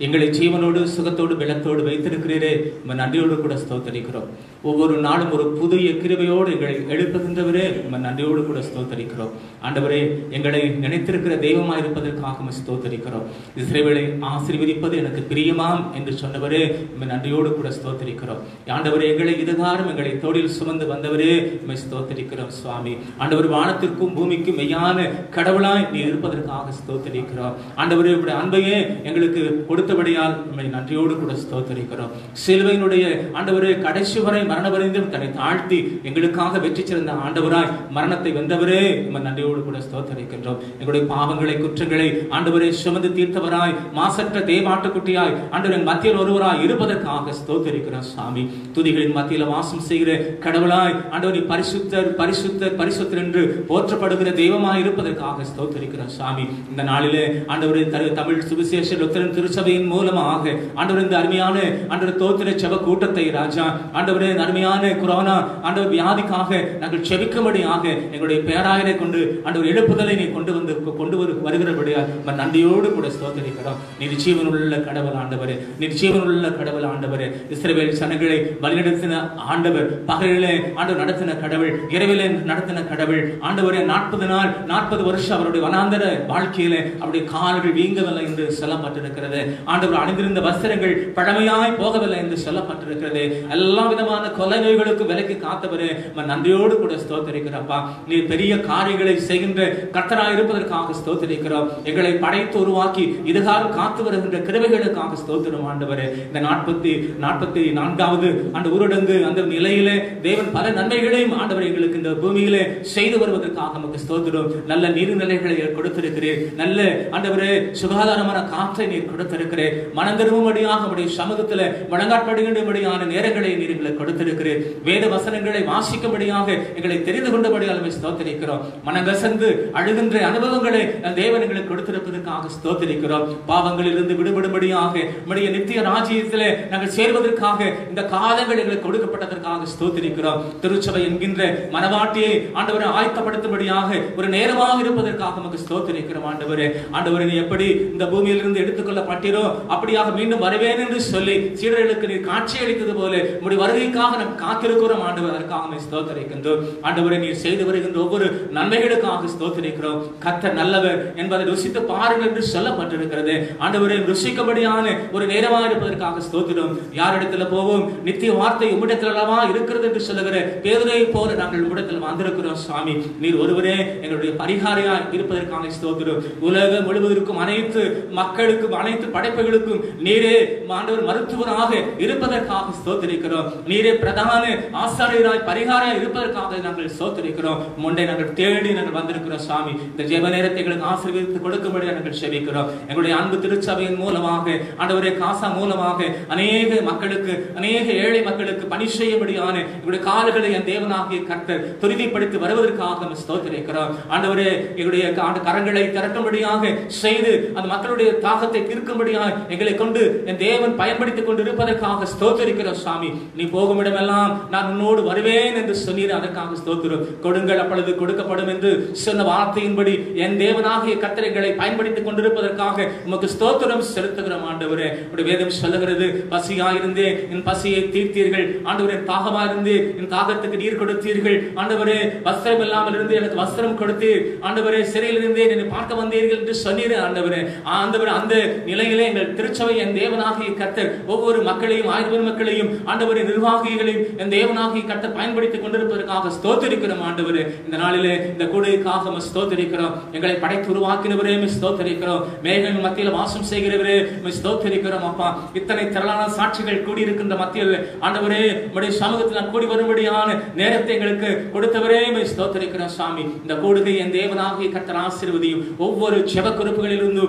எங்களை ஜீவனோடு சுகத்தோடு பலத்தோடு வைத்திருக்கிறீரே, நம்ம நன்றியோடு கூட ஸ்தோத்தரிக்கிறோம். ஒவ்வொரு நாளும் ஒரு புதிய கிருபையோடு எங்களை எழுப்புகின்றவரே, நம்ம நன்றியோடு கூட ஸ்தோத்தரிக்கிறோம். ஆண்டவரே, எங்களை நினைத்திருக்கிற தெய்வமாக இருப்பதற்காக ஸ்தோத்தரிக்கிறோம். இஸ்ரவேலை ஆசீர்வதிப்பது எனக்கு பிரியமாம் என்று சொன்னவரே, நம்ம நன்றியோடு கூட ஸ்தோத்தரிக்கிறோம். ஆண்டவரே, எங்களை இதுகாரம் எங்களை தோளில் சுமந்து வந்தவரே, நம்ம ஸ்தோத்தரிக்கிறோம். சுவாமி ஆண்டவர், வானத்திற்கும் பூமிக்கும் மெய்யான கடவுளாய் நீ இருப்பதற்காக ஸ்தோத்தரிக்கிறோம். ஆண்டவரே, இப்படி அன்பையே எங்களுக்கு கொடுத்தபடியால் நம்மை நன்றியோடு கூட ஸ்தோத்தரிக்கிறோம். சிலுவையினுடைய ஆண்டவரே, கடைசி வரை மரணவரைந்தும் தன்னை தாழ்த்தி எங்களுக்காக வெற்றி சிறந்த ஆண்டவராய் மரணத்தை வென்றவரே, நம்ம நன்றியோடு கூட ஸ்தோத்தரிக்கின்றோம். எங்களுடைய பாவங்களை குற்றங்களை ஆண்டவரே சுமந்து தீர்த்தவராய் மாசற்ற தேவாட்டுக்குட்டியாய் ஆண்டவரின் மத்தியில் ஒருவராய் இருப்பதற்காக ஸ்தோத்தரிக்கிறோம். சாமி, துதிகளின் மத்தியில் வாசம் செய்கிற கடவுளாய் ஆண்டவரை பரிசுத்தர் பரிசுத்தர் பரிசுத்தர் என்று போற்றப்படுகிற தெய்வமாய் இருப்பதற்காக ஸ்தோத்தரிக்கிறோம். சாமி, இந்த நாளிலே ஆண்டவரை தமிழ் சுவிசேஷ லுத்தரன் திருச்சபையின் மூலமாக ஆண்டவர் இந்த அருமையான ஆண்டவர் தோத்திர செப கூட்டத்தை ராஜா ஆண்டவரே, அருமையான கொரோனா ஆண்டவர் வியாதிக்காக நாங்கள் செபிக்கும்படியாக எங்களுடைய பேராயரை கொண்டு ஆண்டவர் எழுப்புதலை நீ கொண்டு வருகிறபடியால் நன்றியோடு கூட ஸ்தோத்தரிக்கிறோம். நீர் ஜீவனுள்ள கடவுள் ஆண்டவரே, நீர் ஜீவனுள்ள கடவுள் ஆண்டவரே. இஸ்ரவேல் ஜனங்களை வழிநடத்தின ஆண்டவர், பகலிலே ஆண்டவர் நடத்தின கடவுள், இரவிலே நடத்தின கடவுள் ஆண்டவரே. 40 நாள் 40 வருஷம் அவருடைய வனாந்தர வாழ்க்கையிலே அவருடைய கால்கள் வீங்கவில்லை என்று சொல்லப்பட்டிருக்கிறது. ஆண்டவர் அணிந்திருந்த வஸ்திரங்கள் பழமையாய் போகவில்லை என்று சொல்லப்பட்டிருக்கிறது. எல்லா விதமான கொலை நோய்களுக்கு விலக்கி காத்தவரே, நன்றியோடு கூட ஸ்தோத்தரிக்கிறப்பா. நீ பெரிய காரியங்களை செய்கின்ற கர்த்தராய் இருப்பதற்காக ஸ்தோத்தரிக்கிறோம். எங்களை படைத்து உருவாக்கி இதுகாரம் காத்து வருகின்ற கிருபைகளுக்காக ஸ்தோத்திரம் ஆண்டவரே. இந்த 44வது அந்த ஊரடங்கு அந்த நிலையிலே தேவன் பல நன்மைகளையும் ஆண்டவர் எங்களுக்கு இந்த பூமியிலே செய்து வருவதற்காக நமக்கு ஸ்தோத்திரம். நல்ல நீர்நிலைகளை கொடுத்திருக்கிறேன், நல்ல ஆண்டவரே சுகாதாரமான காற்றை நீர் கொடுத்திருக்கிறேன். மனம் திரும்பும்படியாக நம்முடைய சமூகத்தில் வழங்காட்படுகின்றபடியான நேரங்களை நீர் எங்களுக்கு கொடுத்திருக்கிறேன். வேத வசனங்களை வாசிக்கும்படியாக எங்களை தெரிந்து கொண்டபடியால் ஸ்தோத்தரிக்கிறோம். மனங்கசந்து அழுகின்ற அனுபவங்களை தேவன் எங்களுக்கு கொடுத்திருப்பதற்காக ஸ்தோத்தரிக்கிறோம். பாவங்களிலிருந்து விடுபடும்படியாக நம்முடைய நித்திய ராஜ்யத்திலே நாங்கள் சேர்வதற்காக இந்த காலங்கள் எங்களுக்கு கொடுக்கப்பட்டதற்காக ஸ்தோத்தரிக்கிறோம். திருச்சபை என்கின்ற மனவாட்டியை ஆண்டவரை ஆயத்தப்படுத்தும்படியாக ஒரு நேரமாக இருப்பதற்காக நமக்கு ஸ்தோத்தரிக்கிறோம். ஆண்டவரே, ஆண்டவரை எப்படி இந்த பூமியிலிருந்து எடுத்துக்கொள்ளப்பட்டீரோ அப்படியாக மீண்டும் வருவேன் என்று சொல்லி சீடர்களுக்கு நீர் காட்சி அளித்தது போல உம்முடைய வருகைக்காக நாம் காத்திருக்கிறோம். ஆண்டவர், அதற்காக ஸ்தோத்தரிக்கின்றோம். ஆண்டவரை, நீர் செய்து வருகின்ற ஒவ்வொரு நன்மைகளுக்காக ஸ்தோத்தரிக்கிறோம். கர்த்தர் நல்லவர் என்பதை ருசித்து பாருங்கள் என்று சொல்லப்பட்டிருக்கிறது. ஆண்டவரை, ருசிக்கும்படியான ஒரு நேரமாக இருப்பதற்காக ஸ்தோத்திரம். யாரிடத்தில் போவோம்? நித்திய வார்த்தை உம்மிடத்தில் அல்லவா இருக்கிறது என்று சொல்லுகிற பேதுரை போல நாங்கள் உம்மிடத்தில் வந்திருக்கிறோம். சுவாமி, நீர் ஒருவரே எங்களுடைய பரிகாரியாய் இருப்பதற்காக ஸ்தோத்திரம். உலகம் முழுவதற்கும் அனைத்து மக்களுக்கும் அனைத்து படைப்புகளுக்கும் நீரே ஆண்டவர் மருத்துவராக இருப்பதற்காக ஸ்தோத்திரிக்கிறோம். நீரே பிரதான ஆசாரியராய் பரிகாரியாய் இருப்பதற்காக நாங்கள் ஸ்தோத்திரிக்கிறோம். முண்டை நாங்கள் தேடி நாங்கள் வந்திருக்கிறோம். சுவாமி, இந்த ஜெப நேரத்தை எங்களுக்கு ஆசீர்வதித்து கொடுக்கும்படி நாங்கள் செபிக்கிறோம். எங்களுடைய அன்பு திருச்சபையின் மூலமாக ஆண்டவரே, காசா மூலமாக அநேக மக்களுக்கு, அநேக ஏழை மக்களுக்கு பணி செய்யும்படியான எங்களுடைய கால்களை என் தேவனாகிய கர்த்தர் துரிதப்படுத்தி வருவதற்காக ஸ்தோத்திரிக்கிறோம். ஆண்டவரே, எங்களுடைய கரங்களை திறக்கும்படியாக செய்து அந்த மக்களுடைய தாகத்தை தீர்க்கும்படியாக செய்யும்படியாக எங்களை கொண்டு என் தேவன் பயன்படுத்திக் கொண்டு இருப்பதற்காக ஸ்தோத்திரிக்கிறோம் சுவாமி. நீ போகும் இடமெல்லாம் நான் உன்னோடு வருவேன் என்று சொன்னீர், அதற்காக ஸ்தோத்திரம். கொடுங்கள் அப்பொழுது கொடுக்கப்படும் என்று சொன்ன வார்த்தையின்படி என் தேவனாகிய கர்த்தர் எங்களை பயன்படுத்திக் கொண்டிருப்பதற்காக உமக்கு ஸ்தோத்திரம் செலுத்துகிறோம் ஆண்டவரே. உடைய வேதம் சொல்லுகிறது, பசியாயிருந்தே என் பசியை தீர்த்தீர்கள் ஆண்டவரே, தாகமாயிருந்தே என் தாகத்துக்கு நீர் கொடுத்தீர்கள் ஆண்டவரே, வஸ்திரம் இல்லாமல் இருந்து எனக்கு வஸ்திரம் கொடுத்தீர் ஆண்டவரே, சிறையில் இருந்தே என்னை பார்க்க வந்தீர்கள் என்று சொன்னீர் ஆண்டவரே. ஆண்டவரே, அந்த நிலையிலே எங்கள் திருச்சபை என் தேவனாகிய கர்த்தர் ஒவ்வொரு மக்களையும் 1000 மக்களையும் ஆண்டவரே நிர்வாகிகளையும் என் தேவனாகிய கர்த்தர் பயன்படுத்திக் கொண்டிருப்பதற்காக ஸ்தோத்திரிக்கிறோம் ஆண்டவரே. இந்த நாளிலே இந்த கூடுகைக்காக ஸ்தோத்திரிக்கிறோம். எங்களை படைத்து உருவாக்கினவரே ஸ்தோத்திரிக்கிறோம். மேகங்கள் மத்தியில் வாசம் செய்கிறவரே ஸ்தோத்திரிக்கிறோம் அப்பா. இத்தனை திரளான சாட்சிகள் கூடியிருக்கின்ற மத்தியில் ஆண்டவரே உம்முடைய சமூகத்தில் நான் கூடி வரும்படியான நேரத்தை எங்களுக்கு கொடுத்தவரே ஸ்தோத்திரிக்கிறோம் சாமி. இந்த கூடுகை என் தேவனாகிய கர்த்தர் ஆசீர்வதியும். ஒவ்வொரு ஜெப குறிப்புகளிலிருந்து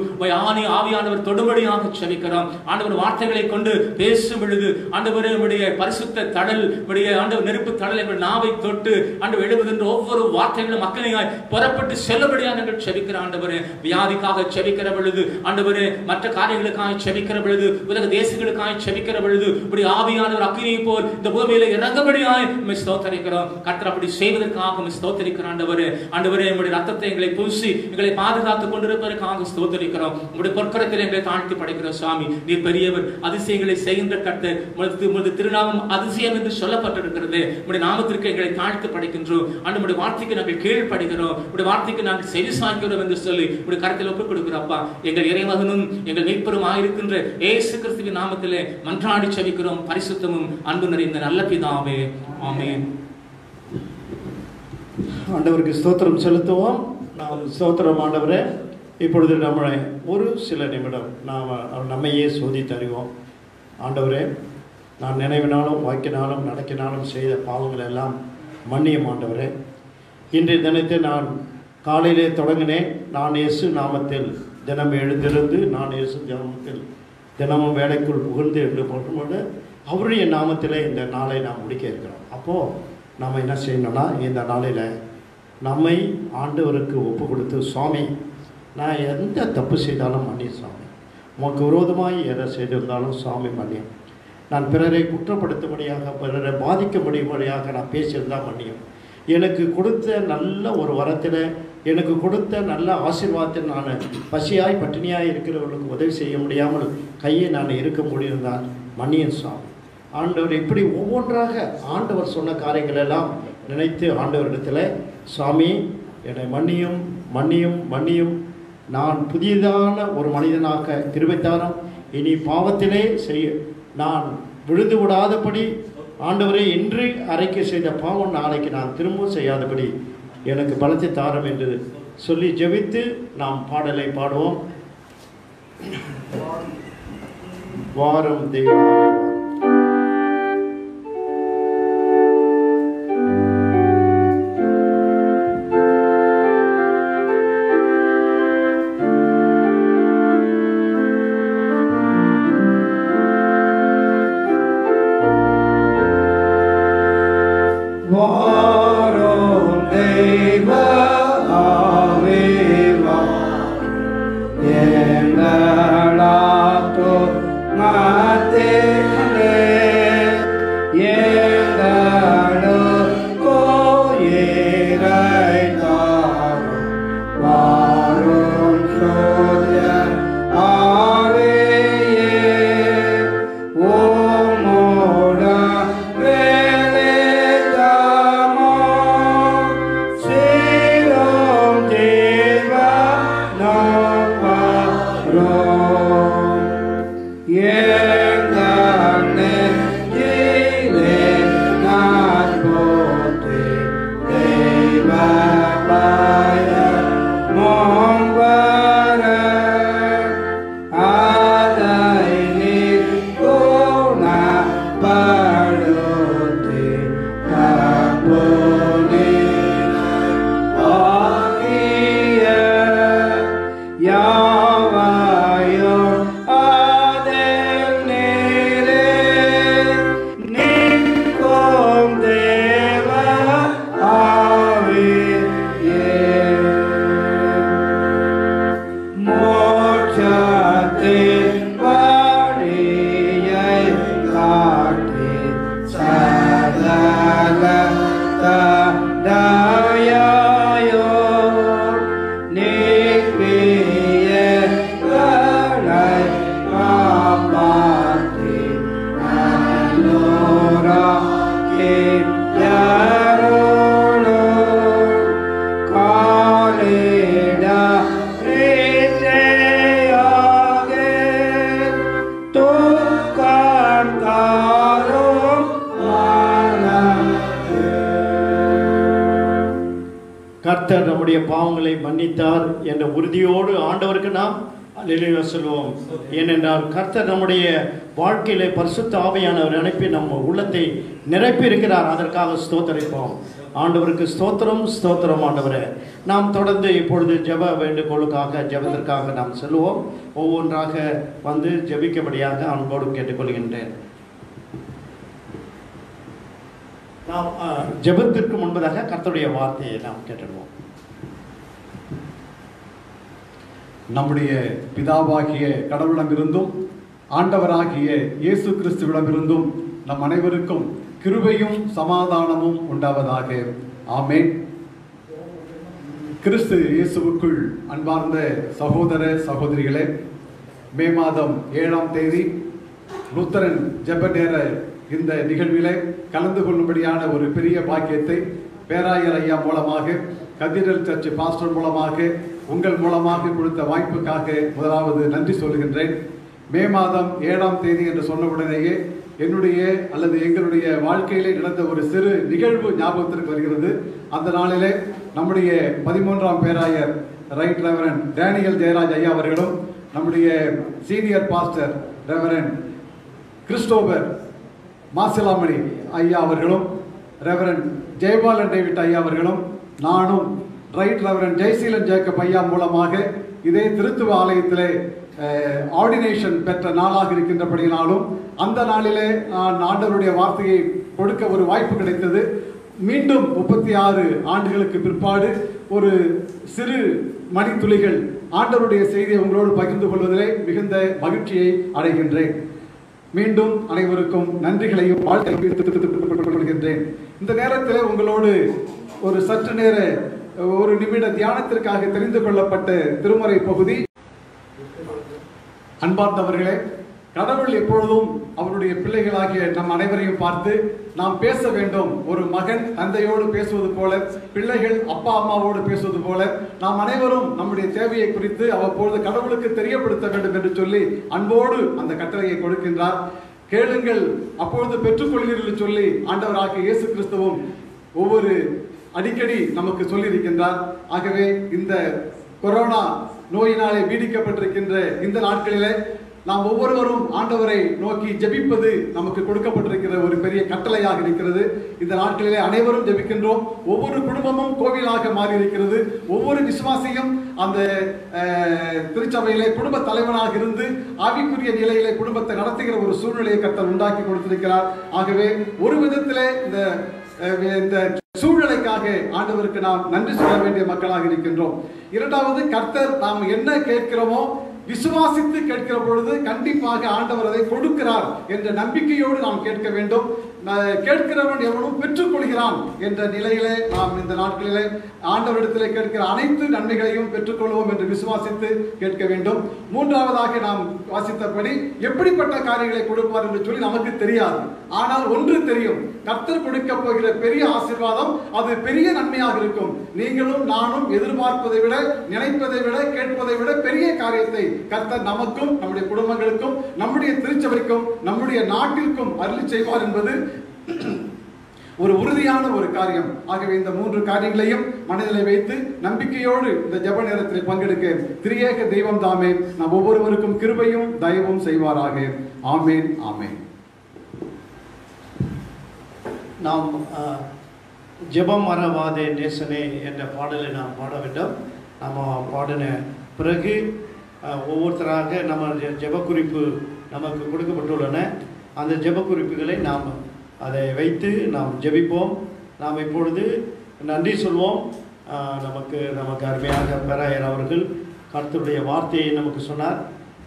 ஆவியானவர் தொடும்படியாக செபிக்கிறோம் ஆண்டவர். வார்த்தைகளை கொண்டு பேசும் பொழுது ஆண்டவரே உம்முடைய பரிசுத்த தடல் உம்முடைய ஆண்டவர் நெருப்பு தடல் எங்கள் நாவை தொட்டு ஆண்டவர் எழுதுகின்ற ஒவ்வொரு வார்த்தைகளும் மக்களினாய் புறப்பட்டு செல்லும்படியாக நாங்கள் செபிக்கிற ஆண்டவரே. வியாதிக்காக செபிக்கிற பொழுது ஆண்டவரே, மற்ற காரியங்களுக்காக செபிக்கிற பொழுது, உலக தேசங்களுக்காக செபிக்கிற பொழுது இப்படி ஆவியானவர் அக்கினியை போல் இந்த பூமியில இறங்கும்படியாய் ஸ்தோத்திரிக்கிறோம் கர்த்தர். அப்படி செய்வதற்காக ஸ்தோத்திரிக்கிற ஆண்டவரே. ஆண்டவரே, உம்முடைய ரத்தத்தை எங்களை பூசி எங்களை பாதுகாத்துக் கொண்டிருப்பதற்காக ஸ்தோத்திரிக்கிறோம். உம்முடைய பொற்கரத்தில் எங்களை தாழ்த்தி படைக்கிறோம் சாமி. நீர் பெரியவர், அதிசயங்களை செய்கின்ற கர்த்தர். உமது திருநாமம் அதிசயம் என்று சொல்லப்பட்டிருக்கிறது. உம்முடைய நாமத்திற்கு எங்களை தாழ்த்தி படைக்கின்றோம். நம்முடைய வார்த்தைக்கு நாங்கள் கீழ்ப்படுகிறோம், உடைய வார்த்தைக்கு நாங்கள் செவி சாய்க்கிறோம் என்று சொல்லி உடைய கரத்தில் ஒப்புக் கொடுக்கிறோம் அப்பா. எங்கள் இறைமகனும் எங்கள் மீட்பரும் ஆயிருக்கின்ற இயேசு கிறிஸ்துவின் நாமத்திலே மன்றாடி செபிக்கிறோம் பரிசுத்தமும் அன்பு நிறைந்த நல்ல பிதாவே, ஆமென். ஆண்டவருக்கு ஸ்தோத்திரம் செலுத்துவோம். நாம் ஸ்தோத்திரம் ஆண்டவரே. இப்பொழுது நம்மளை ஒரு சில நிமிடம் நாம் நம்மையே சோதித்து அறிவோம். ஆண்டவரே, நான் நினைவினாலும் வாக்கினாலும் நடக்கினாலும் செய்த பாவங்கள் எல்லாம் மன்னியும் ஆண்டவரே. இன்றைய தினத்தை நான் காலையிலே தொடங்கினேன். நான் இயேசு நாமத்தில் தினம் எழுந்திருந்து நான் இயேசு நாமத்தில் தினமும் வேலைக்குள் புகுந்து என்று போட்டும்போது அவருடைய நாமத்திலே இந்த நாளை நாம் முடிக்க இருக்கிறோம். அப்போது நம்ம என்ன செய்யணும்னா, இந்த நாளில் நம்மை ஆண்டவருக்கு ஒப்பு கொடுத்து, சுவாமி நான் எந்த தப்பு செய்தாலும் மன்னி சுவாமி, உமக்கு விரோதமாய் எதை செய்திருந்தாலும் சுவாமி மன்னியும். நான் பிறரை குற்றப்படுத்தும்படியாக பிறரை பாதிக்கும்படியாக நான் பேசியிருந்தால் மன்னியும். எனக்கு கொடுத்த நல்ல ஒரு வரத்தில், எனக்கு கொடுத்த நல்ல ஆசீர்வாதத்தில் நான் பசியாய் பட்டினியாய் இருக்கிறவர்களுக்கு உதவி செய்ய முடியாமல் கையை நான் இருக்க முடியிருந்தால் மன்னியும் சுவாமி. ஆண்டவர் இப்படி ஒவ்வொன்றாக ஆண்டவர் சொன்ன காரியங்கள் எல்லாம் நினைத்து ஆண்டவரிடத்தில், சுவாமி என்னை மன்னியும் மன்னியும் மன்னியும், நான் புதியதான ஒரு மனிதனாக கிருபைத்தாரம், இனி பாவத்திலே நான் விழுந்து விடாதபடி ஆண்டவரே, இன்று அறைக்கு செய்த பாவம் நாளைக்கு நான் திரும்ப செய்யாதபடி எனக்கு பலத்தை தாரம் என்று சொல்லி ஜெபித்து நாம் பாடலை பாடுவோம். வாரம் தெய்வம் Mate கர்த்தர் நம்முடைய பாவங்களை மன்னித்தார் என்ற உறுதியோடு ஆண்டவருக்கு நாம் அல்லேலூயா சொல்வோம். ஏனென்றால் கர்த்தர் நம்முடைய வாழ்க்கையிலே பரிசுத்த ஆவியானவர் அனுப்பி நம்ம உள்ளத்தை நிரப்பி இருக்கிறார். அதற்காக ஸ்தோத்தரிப்போம். ஆண்டவருக்கு ஸ்தோத்திரம், ஸ்தோத்திரம் ஆண்டவரே. நாம் தொடர்ந்து இப்பொழுது ஜெப வேண்டுகோளுக்காக ஜெபத்திற்காக நாம் செல்வோம். ஒவ்வொன்றாக வந்து ஜெபிக்கபடியாக அன்போடு கேட்டுக்கொள்கின்றேன். நாம் ஜெபத்திற்கு முன்பதாக கர்த்தருடைய வார்த்தையை நாம் கேட்டுடுவோம். நம்முடைய பிதாவாகிய கடவுளிடமிருந்தும் ஆண்டவராகிய இயேசு கிறிஸ்துவிடமிருந்தும் நம் அனைவருக்கும் கிருபையும் சமாதானமும் உண்டாவதாக. ஆமென். கிறிஸ்து இயேசுவுக்குள் அன்பார்ந்த சகோதர சகோதரிகளே, மே மாதம் 7ஆம் தேதி லூத்தரன் ஜெப நேர இந்த நிகழ்விலே கலந்து கொள்ளும்படியான ஒரு பெரிய பாக்கியத்தை பேராயர் ஐயா மூலமாக, கதீட்ரல் சர்ச் பாஸ்டர் மூலமாக, உங்கள் மூலமாக கொடுத்த வாய்ப்புக்காக முதலாவது நன்றி சொல்கின்றேன். மே மாதம் 7ஆம் தேதி என்று சொன்னவுடனேயே என்னுடைய அல்லது எங்களுடைய வாழ்க்கையிலே நடந்த ஒரு சிறு நிகழ்வு ஞாபகத்திற்கு வருகிறது. அந்த நாளிலே நம்முடைய 13ஆம் பேராயர் ரைட் ரெவரண்ட் டேனியல் ஜெயராஜ் ஐயா அவர்களும், நம்முடைய senior pastor reverend Christopher Masilamani ஐயா அவர்களும், ரெவரண்ட் ஜெயபாலன் டேவிட் ஐயா அவர்களும், நானும் ரைட் ரெவரண்ட் ஜெய்சீலன் ஜேக்கப் ஐயா மூலமாக இதே திருத்துவ ஆலயத்திலே ஆர்டினேஷன் பெற்ற நாளாக இருக்கின்றபடியினாலும் அந்த நாளிலே நான் ஆண்டவருடைய வார்த்தையை கொடுக்க ஒரு வாய்ப்பு கிடைத்தது. மீண்டும் 36 ஆண்டுகளுக்கு பிற்பாடு ஒரு சிறு மணித்துளிகள் ஆண்டவருடைய செய்தியை உங்களோடு பகிர்ந்து கொள்வதிலே மிகுந்த மகிழ்ச்சியை அடைகின்றேன். மீண்டும் அனைவருக்கும் நன்றிகளையும் வாழ்த்துகின்றேன். இந்த நேரத்தில் உங்களோடு ஒரு சற்று நேர ஒரு நிமிட தியானத்திற்காக தெரிந்து கொள்ளப்பட்ட திருமறை பகுதி. அன்பார்ந்தவர்களே, கடவுள் எப்பொழுதும் அவருடைய பிள்ளைகளாகிய நம் அனைவரையும் பார்த்து நாம் பேச வேண்டும். ஒரு மகன் தந்தையோடு பேசுவது போல, பிள்ளைகள் அப்பா அம்மாவோடு பேசுவது போல, நாம் அனைவரும் நம்முடைய தேவையை குறித்து அவ்வப்பொழுது கடவுளுக்கு தெரியப்படுத்த வேண்டும் என்று சொல்லி அன்போடு அந்த கட்டளையை கொடுக்கின்றார். கேளுங்கள் அப்பொழுது பெற்றுக்கொள்கிறீர்கள் என்று சொல்லி ஆண்டவராகிய இயேசு கிறிஸ்துவும் ஒவ்வொரு அடிக்கடி நமக்கு சொல்லியிருக்கின்றார். ஆகவே இந்த கொரோனா நோயினாலே பீடிக்கப்பட்டிருக்கின்ற இந்த நாட்களிலே நாம் ஒவ்வொருவரும் ஆண்டவரை நோக்கி ஜெபிப்பது நமக்கு கொடுக்கப்பட்டிருக்கிற ஒரு பெரிய கட்டளையாக இருக்கிறது. இந்த நாட்களிலே அனைவரும் ஜெபிக்கின்றோம். ஒவ்வொரு குடும்பமும் கோவிலாக மாறி இருக்கிறது. ஒவ்வொரு விசுவாசியும் அந்த திருச்சபையிலே குடும்ப தலைவனாக இருந்து ஆவிக்குரிய நிலையிலே குடும்பத்தை நடத்துகிற ஒரு சூழ்நிலையை கர்த்தர் உண்டாக்கி கொடுத்திருக்கிறார். ஆகவே ஒரு விதத்திலே இந்த சூழ்நிலைக்காக ஆண்டவருக்கு நாம் நன்றி சொல்ல வேண்டிய மக்களாக இருக்கின்றோம். இரண்டாவது, கர்த்தர் நாம் என்ன கேட்கிறோமோ விசுவாசித்து கேட்கிற பொழுது கண்டிப்பாக ஆண்டவர் அதை கொடுக்கிறார் என்ற நம்பிக்கையோடு நாம் கேட்க வேண்டும். கேட்கிறவன் எவனும் பெற்றுக்கொள்கிறான் என்ற நிலையிலே நாம் இந்த நாட்களிலே ஆண்டவரிடத்திலே கேட்கிற அனைத்து நன்மைகளையும் பெற்றுக்கொள்வோம் என்று விசுவாசித்து கேட்க வேண்டும். மூன்றாவதாக நாம் வாசித்தபடி எப்படிப்பட்ட காரியங்களை கொடுப்பார் என்று சொல்லி நமக்கு தெரியாது. ஆனால் ஒன்று தெரியும், கர்த்தர் கொடுக்க போகிற பெரிய ஆசீர்வாதம் அது பெரிய நன்மையாக இருக்கும். நீங்களும் நானும் எதிர்பார்ப்பதை விட, நினைப்பதை விட, கேட்பதை விட பெரிய காரியத்தை கர்த்தர் நமக்கும், நம்முடைய குடும்பங்களுக்கும், நம்முடைய திருச்சபைக்கும், நம்முடைய நாட்டிற்கும் அருளி செய்வார் என்பது ஒரு உறுதியான ஒரு காரியம். ஆகவே இந்த 3 காரியங்களையும் மனதிலே வைத்து நம்பிக்கையோடு இந்த ஜெப நேரத்தில் பங்கெடுக்க திரியேக தெய்வம் தாமே நாம் ஒவ்வொருவருக்கும் கிருபையும் தயவும் செய்வாராக. ஆமேன், ஆமேன். நாம் ஜெபம் மறவாதே நேசனே என்ற பாடலை நாம் பாட வேண்டும். நம்ம பாடின பிறகு ஒவ்வொருத்தராக நம்ம ஜெப குறிப்பு நமக்கு கொடுக்கப்பட்டுள்ளன. அந்த ஜெப குறிப்புகளை நாம் அதை வைத்து நாம் ஜெபிப்போம். நாம் இப்பொழுது நன்றி சொல்வோம். நமக்கு அருமையாக பேராயர் அவர்கள் கர்த்தருடைய வார்த்தையை நமக்கு சொன்னார்.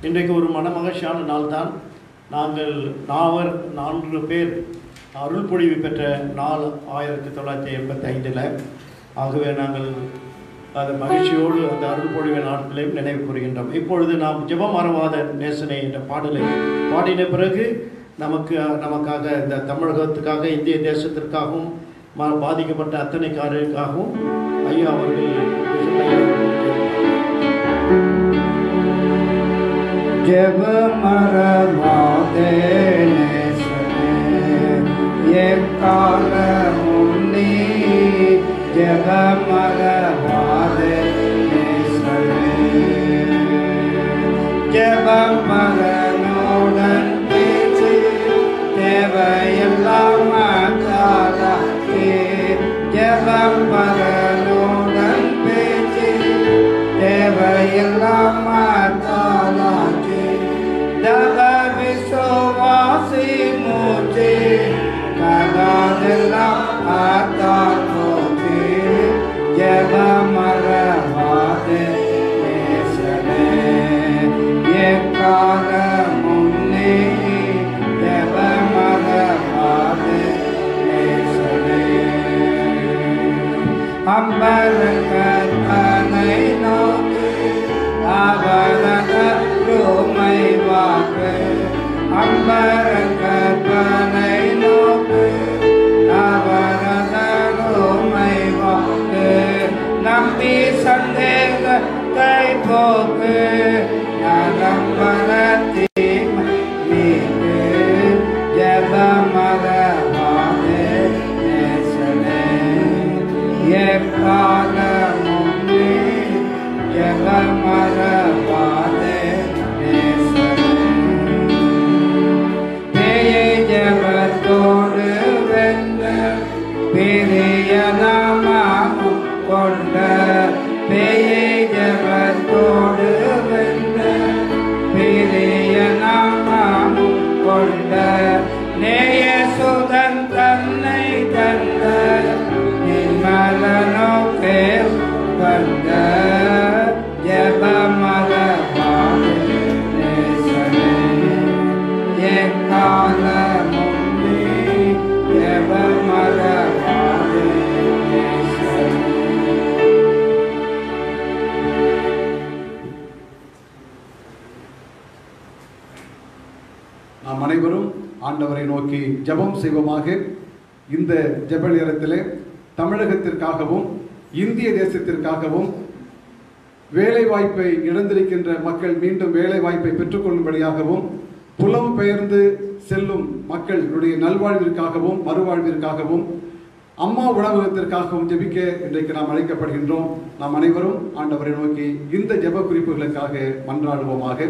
இன்றைக்கு ஒரு மனமகிழ்ச்சியான நாள் தான். நாங்கள் 4 பேர் அருள் பொழிவு பெற்ற நாள் 1985. ஆகவே நாங்கள் அந்த மகிழ்ச்சியோடு அந்த அருள் பொழிவு நாட்களையும் நினைவு கூறுகின்றோம். இப்பொழுது நாம் ஜெபம் மறவாத நேசனை என்ற பாடலை பாடின பிறகு நமக்காக இந்த தமிழகத்துக்காக, இந்திய தேசத்திற்காகவும், பாதிக்கப்பட்ட அத்தனை காரியங்களுக்காகவும் ஐயா அவர்கள் ஜெபம் மறவாதே நேசனே, எக்காலமும் நீ ஜெபமரவாதே நேசனே ஜெபமரனுடன் பேச்சு தேவையெல்லாம் மாற்றாதே ஜெபமரனுடன் பேச்சு தேவையெல்லாம் மாற்றாதே தவ விசுவாசி மூச்சு கதாதெல்லாம் ஆத்தான் மூச்சு ஜெபமரவாதே நேசனே எக்கால முன்னே ஜெபமரவாதே நேசனே அம்பரக்கற்பனை நோக்கி அவரத ரூமை வாக்கு அம்பரக்கற்பனை நோக்கி அவரத ரூமை வாக்கு நம்பி சந்தேகத்தை போக்கு நலம்பரத்தி நீக்கு ஜெபமரவாதே நேசனே எக்காலமுமே ஜெபமரவாதே நேசனே பேயை ஜெபத்தோடு வென்ற பெரிய நாமம் கொண்ட பேயை ஜெபத்தோடு வென்ற பெரிய நாமம் கொண்ட நேயசுதன் தன்னை தந்த நிர்மலனோக்கே வந்த ஜெபமரவாதே நேசனே எக்காலமுமே ஜெபமரவாதே நேசனே நாம் அனைவரும் ஆண்டவரை நோக்கி ஜெபம் செய்வோமாக. இந்த ஜெப நேரத்திலே தமிழகத்திற்காகவும் இந்திய தேசத்திற்காகவும் வேலை வாய்ப்பை இழந்திருக்கின்ற மக்கள் மீண்டும் வேலை வாய்ப்பை பெற்றுக்கொள்ளும்படியாகவும் புலம் பெயர்ந்து செல்லும் மக்களுடைய நல்வாழ்விற்காகவும் மறுவாழ்விற்காகவும் அம்மா உணவகத்திற்காகவும் ஜெபிக்க இன்றைக்கு நாம் அழைக்கப்படுகின்றோம். நாம் அனைவரும் ஆண்டவரை நோக்கி இந்த ஜெப குறிப்புகளுக்காக மன்றாடுவோமாக.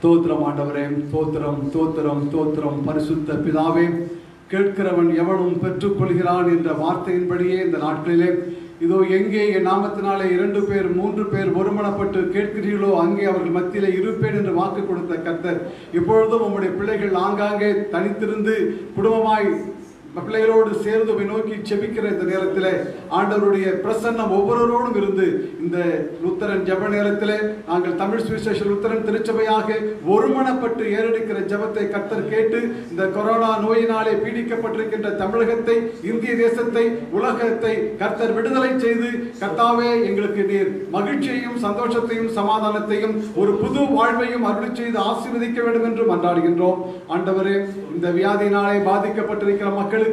தோத்திரம் ஆண்டவரே, தோத்திரம் தோத்திரம் தோத்திரம். பரிசுத்த பிதாவே, கேட்கிறவன் எவனும் பெற்றுக்கொள்கிறான் என்ற வார்த்தையின்படியே இந்த நாட்களிலே இதோ எங்கே என் நாமத்தினாலே 2 பேர் 3 பேர் ஒருமனப்பட்டு கேட்கிறீர்களோ அங்கே அவர்கள் மத்தியிலே இருப்பேன் என்று வாக்கு கொடுத்த கர்த்தர், இப்பொழுதும் உம்முடைய பிள்ளைகள் ஆங்காங்கே தனித்திருந்து குடும்பமாய் பிள்ளைகளோடு சேர்ந்து நோக்கி செபிக்கிற இந்த நேரத்தில் ஆண்டவருடைய பிரசன்னம் ஒவ்வொருவரோடும் இருந்து இந்த லுத்தரன் ஜெப நேரத்தில் நாங்கள் தமிழ் சுவிசேஷ லுத்தரன் திருச்சபையாக ஒருமனப்பட்டு ஏறெடுக்கிற ஜெபத்தை கர்த்தர் கேட்டு இந்த கொரோனா நோயினாலே பீடிக்கப்பட்டிருக்கின்ற தமிழகத்தை, இந்திய தேசத்தை, உலகத்தை கர்த்தர் விடுதலை செய்து கர்த்தாவே எங்களுக்கு நீர் மகிழ்ச்சியையும் சந்தோஷத்தையும் சமாதானத்தையும் ஒரு புது வாழ்வையும் அருளி செய்து ஆசீர்வதிக்க வேண்டும் என்று மன்றாடுகின்றோம். ஆண்டவரே, இந்த வியாதியினாலே பாதிக்கப்பட்டிருக்கிற மக்களுக்கு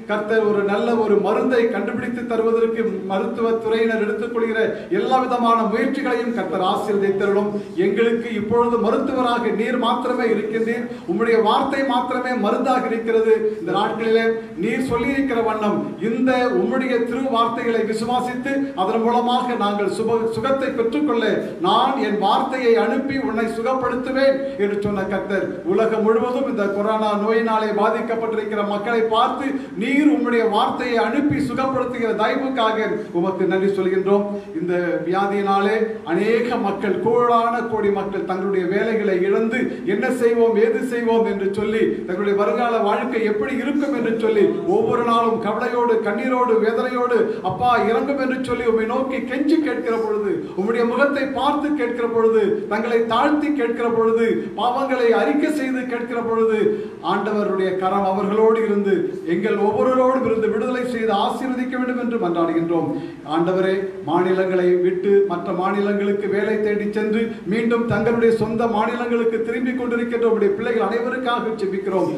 கர்த்தர் ஒரு நல்ல ஒரு மருந்தை கண்டுபிடித்து தருவதற்கு மருத்துவத்துறையினர் எடுத்துக்கொள்கிற எல்லா விதமான முயற்சிகளையும் கர்த்தர் ஆசீர்வதித்தருளும். எங்களுக்கு இப்பொழுது மருத்துவராக நீர் மாத்திரமே இருக்கின்றீர். உம்முடைய வார்த்தை மாத்திரமே மருந்தாக இருக்கிறது. இந்த நாட்களிலே நீர் சொல்லியிருக்கிற வண்ணம் இந்த உம்முடைய திரு வார்த்தைகளை விசுவாசித்து அதன் மூலமாக நாங்கள் சுகத்தை பெற்றுக்கொள்ள நான் என் வார்த்தையை அனுப்பி உன்னை சுகப்படுத்துவேன் என்று சொன்ன கர்த்தர் உலகம் முழுவதும் இந்த கொரோனா நோயினாலே பாதிக்கப்பட்டிருக்கிற மக்களை பார்த்து நீர் உம்முடைய வார்த்தையை அனுப்பி சுகப்படுத்துகிற தயவுக்காக உமக்கு நன்றி சொல்கின்றோம். இந்த வியாதியினாலே அநேக மக்கள், கோடி மக்கள் தங்களுடைய வேலைகளை இழந்து என்ன செய்வோம் ஏது செய்வோம் என்று சொல்லி தங்களுடைய வருங்கால வாழ்க்கை எப்படி இருக்கும் என்று சொல்லி ஒவ்வொரு நாளும் கவலையோடு கண்ணீரோடு வேதனையோடு அப்பா இறங்கும் என்று சொல்லி உம்மை நோக்கி கெஞ்சி கேட்கிற பொழுது, உம்முடைய முகத்தை பார்த்து கேட்கிற பொழுது, தங்களை தாழ்த்தி கேட்கிற பொழுது, பாவங்களை அறிக்கை செய்து கேட்கிற பொழுது ஆண்டவருடைய கரம் அவர்களோடு இருந்து எங்கள் ஒவ்வொருவரோடும் இருந்து விடுதலை செய்து ஆசீர்வதிக்க வேண்டும் என்று மன்றாடுகின்றோம். ஆண்டவரே, மாநிலங்களை விட்டு மற்ற மாநிலங்களுக்கு வேலை தேடி சென்று மீண்டும் தங்களுடைய சொந்த மாநிலங்களுக்கு திரும்பிக் கொண்டிருக்கின்ற உடைய பிள்ளைகள் அனைவருக்காக ஜெபிக்கிறோம்.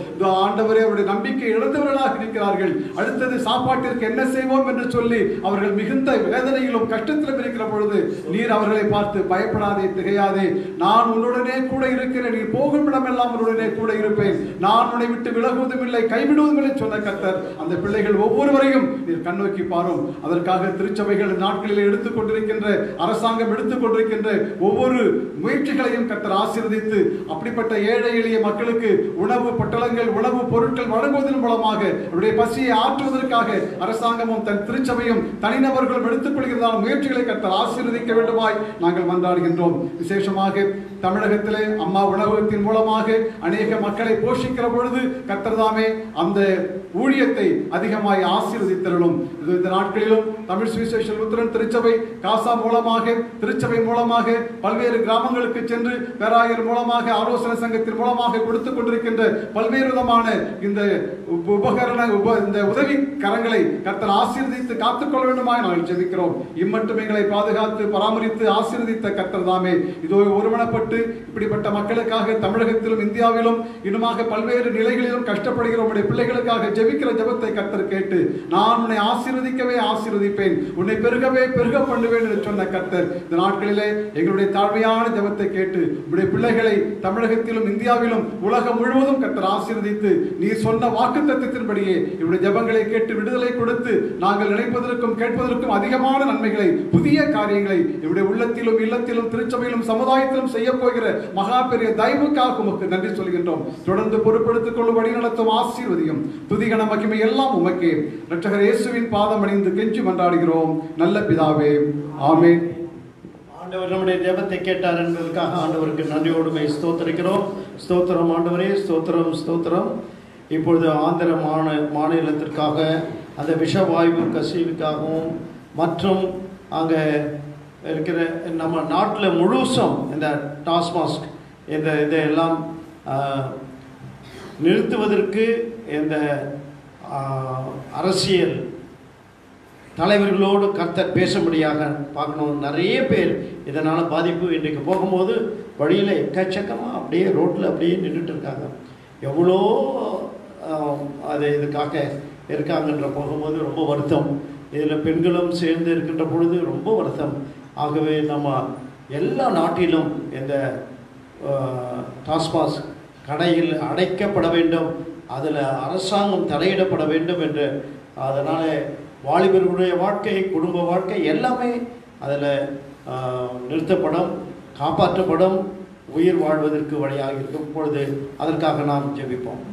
ஆண்டவரே, அவருடைய நம்பிக்கை இழந்தவர்களாக இருக்கிறார்கள். அடுத்தது சாப்பாட்டிற்கு என்ன செய்வோம் என்று சொல்லி அவர்கள் மிகுந்த வேதனையிலும் கஷ்டத்திலும் இருக்கிற பொழுது நீர் அவர்களை பார்த்து பயப்படாதே, திகையாதே, நான் உன்னுடனே கூட இருக்கிறேன், நீ போகும் இடமெல்லாம் உன்னுடனே கூட இருப்பேன், நான் உன்னை விட்டு விலகுவதும் இல்லை கைவிடுவதும் இல்லை சொன்ன கர்த்தர் அந்த பிள்ளைகள் ஒவ்வொருவரையும் நீர் கண்ணோக்கி பாரும். அதற்காக திருச்சபைகள் நாட்களில் எடுத்துக்கொண்டிருக்கின்ற அரசாங்கம் எடுத்துக்கொண்டிருக்கின்ற ஒவ்வொரு முயற்சிகளையும் கர்த்தர் ஆசீர்வதித்து அப்படிப்பட்ட ஏழை எளிய மக்களுக்கு உணவு பட்டலங்கள் உணவு பொருட்கள் வழங்குவதன் மூலமாக அவருடைய பசியை ஆற்றுவதற்காக அரசாங்கமும் தன் திருச்சபையும் தனிநபர்களும் எடுத்துக்கொள்கிறதான முயற்சிகளை கர்த்தர் ஆசீர்வதிக்க வேண்டுமாய் நாங்கள் மன்றாடுகின்றோம். விசேஷமாக தமிழகத்திலே அம்மா உணவகத்தின் மூலமாக அநேக மக்களை போஷிக்கிற பொழுது கர்த்தர் தாமே அந்த ஊழியத்தை அதிகமாய் ஆசீர்வதித்தருளும். இந்த நாட்களிலும் தமிழ் சுவிசேஷ லுத்தரன் திருச்சபை காசா மூலமாக திருச்சபை மூலமாக பல்வேறு கிராமங்களுக்கு சென்று பேராயர் மூலமாக ஆலோசனை சங்கத்தின் மூலமாக கொடுத்துக் கொண்டிருக்கின்ற பல்வேறு விதமான இந்த இந்த உதவி கரங்களை கர்த்தர் ஆசீர்வதித்து காத்துக்கொள்ள வேண்டுமாய் நாங்கள் ஜெபிக்கிறோம். இம்மட்டும் எங்களை பாதுகாத்து பராமரித்து ஆசீர்வதித்த கர்த்தர் தாமே இதோ ஒருமனப்பட்டு இப்படிப்பட்ட மக்களுக்காக தமிழகத்திலும் இந்தியாவிலும் இன்னுமாக பல்வேறு நிலைகளிலும் கஷ்டப்படுகிற உடைய பிள்ளைகளுக்காக ஜெபிக்கிற ஜெபத்தை கர்த்தர் கேட்டு நான் உன்னை ஆசீர்வதிக்கவே ஆசீர்வதிப்பேன், உன்னை பெருகவே பெருக பண்ணுவேன் என்று சொன்ன கர்த்தர் இந்த நாட்களிலே எங்களுடைய தாழ்மையான ஜெபத்தை கேட்டு உடைய பிள்ளைகளை தமிழகத்திலும் இந்தியாவிலும் உலகம் முழுவதும் கர்த்தர் ஆசீர்வதித்து நீ சொன்ன வாக்குத்தத்தத்தின்படியே இவருடைய ஜெபங்களை கேட்டு விடுதலை கொடுத்து நாங்கள் நினைப்பதற்கும் கேட்பதற்கும் அதிகமான நன்மைகளை புதிய காரியங்களை இவருடைய உள்ளத்திலும் இல்லத்திலும் திருச்சபையிலும் சமுதாயத்திலும் செய்ய போகிற மகா பெரிய தயவுக்காக உமக்கு நன்றி சொல்கின்றோம். தொடர்ந்து பொறுப்படுத்திக் கொள்ளும் வழி நடத்தும் ஆசீர்வதியும் துதிகன மகிமை எல்லாம் உமக்கே இரட்சகர் இயேசுவின் பாதம் அணிந்து கெஞ்சி மன்றாடுகிறோம் நல்ல பிதாவே, ஆமென். ஆண்டவர் நம்முடைய ஜெபத்தை கேட்டார் என்பதற்காக ஆண்டவருக்கு நன்றியோடுமை ஸ்தோத்திரிக்கிறோம். ஸ்தோத்திரம் ஆண்டவரே, ஸ்தோத்திரம் ஸ்தோத்திரம். இப்பொழுது ஆந்திர மாநிலத்திற்காக அந்த விஷவாயு கசிவுக்காகவும் மற்றும் அங்கே இருக்கிற நம்ம நாட்டில் முழுசும் இந்த டாஸ்மாஸ்க் இந்த இதையெல்லாம் நிறுத்துவதற்கு இந்த அரசியல் தலைவர்களோடு கர்த்தர் பேசும்படியாக பார்க்கணும். நிறைய பேர் இதனால் பாதிப்பு இன்றைக்கு போகும்போது வழியில் எக்கச்சக்கமாக அப்படியே ரோட்டில் அப்படியே நின்றுட்டு இருக்காங்க. எவ்வளோ அது இதுக்காக இருக்காங்கன்ற போகும்போது ரொம்ப வருத்தம். இதில் பெண்களும் சேர்ந்து இருக்கின்ற பொழுது ரொம்ப வருத்தம். ஆகவே நம்ம எல்லா நாட்டிலும் இந்த டாஸ்மாஸ் கடையில் அடைக்கப்பட வேண்டும், அதில் அரசாங்கம் தலையிடப்பட வேண்டும் என்று. அதனால் வாலிபர்களுடைய வாழ்க்கை, குடும்ப வாழ்க்கை எல்லாமே அதில் நிறுத்தப்படும், காப்பாற்றப்படும், உயிர் வாழ்வதற்கு வழியாக இருக்கும் பொழுது அதற்காக நாம் ஜெபிப்போம்.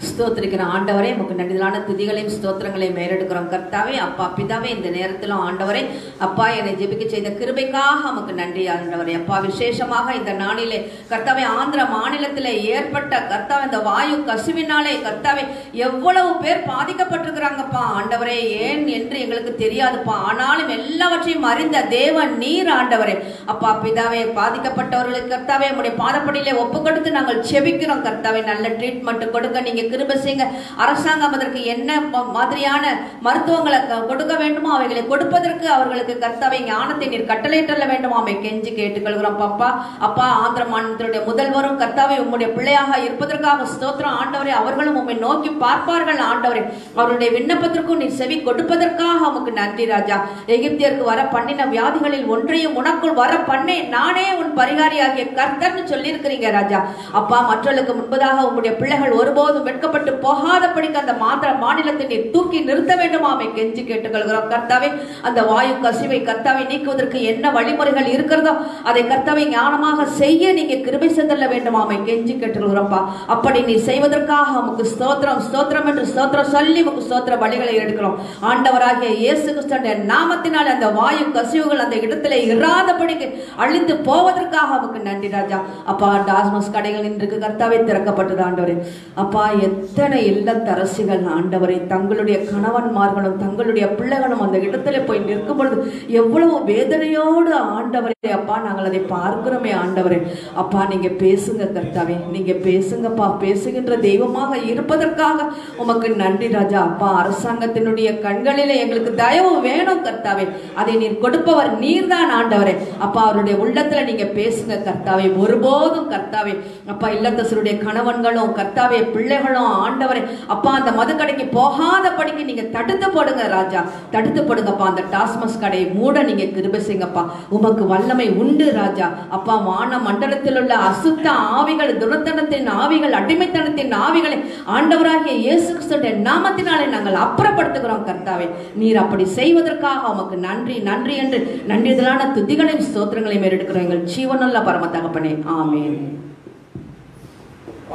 ஸ்தோத்திரிக்கிற ஆண்டவரே, உமக்கு நன்றிதலான துதிகளையும் ஸ்தோத்திரங்களையும் மேலெடுக்கிறோம் கர்த்தாவே. அப்பா பிதாவே, இந்த நேரத்திலும் ஆண்டவரே அப்பா என்னை ஜெபிக்க செய்த கிருபைக்காக உமக்கு நன்றி ஆண்டவரே. அப்பா விசேஷமாக இந்த நாளிலே கர்த்தாவே ஆந்திர மாநிலத்திலே ஏற்பட்ட கர்த்தாவே இந்த வாயு கசிவினாலே கர்த்தாவே எவ்வளவு பேர் பாதிக்கப்பட்டிருக்கிறாங்கப்பா ஆண்டவரே. ஏன் என்று எங்களுக்கு தெரியாதுப்பா, ஆனாலும் எல்லாவற்றையும் அறிந்த தேவன் நீர் ஆண்டவரே. அப்பா பிதாவே, பாதிக்கப்பட்டவர்களுக்கு கர்த்தாவே உம்முடைய பாதப்படியிலே ஒப்பு கொடுத்து நாங்கள் செபிக்கிறோம் கர்த்தாவே. நல்ல ட்ரீட்மெண்ட் கொடுக்க நீங்க கிருபை செய்யுங்க. அரசாங்கம் அதற்கு என்ன மாதிரியான மருத்துவங்களை கொடுக்க வேண்டுமோ அவைகளை கொடுப்பதற்கு அவர்களுக்கு கர்த்தாவை ஞானத்தை நீர் கட்டளையிட்டல்ல வேண்டுமோ அவை கெஞ்சி கேட்டுக்கொள்கிறோம் பாப்பா. அப்பா ஆந்திர மாநிலத்தினுடைய முதல்வரும் கர்த்தாவை உம்முடைய பிள்ளையாக இருப்பதற்காக ஸ்தோத்திரம் ஆண்டவரே. அவர்களும் உம்மை நோக்கி பார்ப்பார்கள் ஆண்டவரே. அவருடைய விண்ணப்பத்திற்கும் நீர் செவி கொடுப்பதற்காக உமக்கு நன்றி ராஜா. எகிப்தியருக்கு வர பண்ணின வியாதிகளில் ஒன்றையும் உனக்குள் வர பண்ணே நானே உன் பரிகாரியாகிய கர்த்தர்னு சொல்லி இருக்கிறீங்க ராஜா. அப்பா மற்றவர்களுக்கு முன்பதாக உம்முடைய பிள்ளைகள் ஒருபோதும் வெட்கப்பட்டு போகாதபடிக்கு அந்த மாநிலத்தை நீர் தூக்கி நிறுத்த வேண்டுமாமை கெஞ்சி கேட்டுக்கொள்கிறோம் கர்த்தாவே. அந்த வாயு கசிவை கர்த்தாவை நீக்குவதற்கு என்ன வழிமுறைகள் இருக்கிறதோ அதை கர்த்தாவை ஞானமாக செய்ய நீங்க கிருபை செய்தல்ல வேண்டுமாமை கெஞ்சி கேட்டுக்கொள்கிறோம்ப்பா. அப்படி நீ செய்வதற்காக உமக்கு ஸ்தோத்திரம் ஸ்தோத்திரம் என்று ஸ்தோத்திரம் சொல்லி உமக்கு ஸ்தோத்திர பலிகளை எடுக்கிறோம் ஆண்டவராகிய இயேசு கிறிஸ்துவின் நாமத்தினால். அந்த வாயு கசிவுகள் அந்த இடத்திலே இராதபடிக்கு அழிந்து போவதற்காக உமக்கு நன்றி ராஜா. அப்பா டாஸ்மாஸ் கடைகள் இன்றைக்கு கர்த்தாவே திறக்கப்பட்டது ஆண்டவரே. அப்பா எத்தனை இல்லத்தரசிகள் ஆண்டவரை தங்களுடைய கணவன்மார்களும் தங்களுடைய பிள்ளைகளும் அந்த இடத்துல போய் நிற்கும் பொழுது எவ்வளவு வேதனையோடு ஆண்டவரே அப்பா நாங்கள் அதை பார்க்கிறோமே ஆண்டவரே. அப்பா நீங்க பேசுங்க கர்த்தாவே, நீங்க பேசுங்கப்பா. பேசுகின்ற தெய்வமாக இருப்பதற்காக உமக்கு நன்றி ராஜா. அப்பா அரசாங்கத்தினுடைய கண்களிலே எங்களுக்கு தயவு வேணும் கர்த்தாவே. அதை நீர் கொடுப்பவர் நீர்தான் ஆண்டவரே. அப்பா அவருடைய உள்ளத்துல நீங்க பேசுங்க கர்த்தாவே. ஒருபோதும் கர்த்தாவே அப்பா இல்லத்தரசருடைய கணவன்களும் கர்த்தாவே பிள்ளைகளும் ஆண்டவரே அப்பா அந்த மதுக்கடைக்கு போகாதபடிக்கு நீங்க தடுத்து போடுங்க ராஜா, தடுத்து போடுங்கப்பா. அந்த டாஸ்மஸ் கடையை மூட நீங்க கிருபை செய்யுங்கப்பா. உமக்கு வல்லமை உண்டு ராஜா. அப்பா வான மண்டலத்தில் உள்ள அசுத்த ஆவிகள், துரத்தனத்தின் ஆவிகள், அடிமைத்தனத்தின் ஆவிகளை ஆண்டவராகிய இயேசு கிறிஸ்துவின் நாமத்தினாலே நாங்கள் அப்புறப்படுத்துகிறோம் கர்த்தாவே. நீர் அப்படி செய்வதற்காக உமக்கு நன்றி நன்றி என்று நன்றிதலான துதிகளையும் ஸ்தோத்திரங்களையும் ஏறெடுக்கிறோம் எங்கள் ஜீவனுள்ள பரம தகப்பனே. ஆமென்.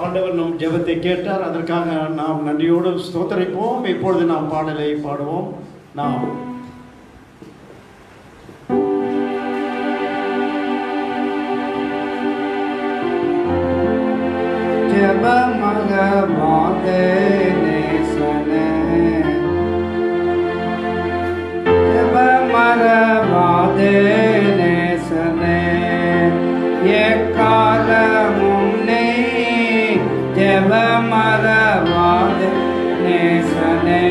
ஆண்டவர் நம் ஜெபத்தை கேட்டார், அதற்காக நாம் நன்றியோடு ஸ்தோத்தரிப்போம். இப்பொழுது நாம் பாடலை பாடுவோம். நாம் ஜெபமக மாதேசனே, ஜெபமர மாதேசனே, எக்காலமும் நீ ஜெபமர மாதேசனே,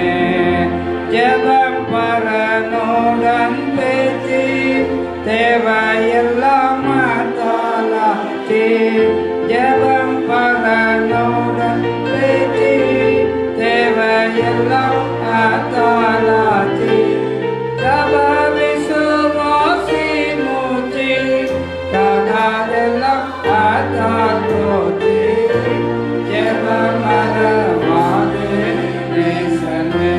ஜெபம் பரனுடன் பேசி தேவையெல்லாம் தாளாச்சி, ஜெபம் பரனுடன் பேசி தேவையெல்லாம் தாளாச்சி, ஜப விசுவாசி மூச்சி தகாதெல்லாம் தாத்தோச்சி, ஜெபமர மாதேசனே,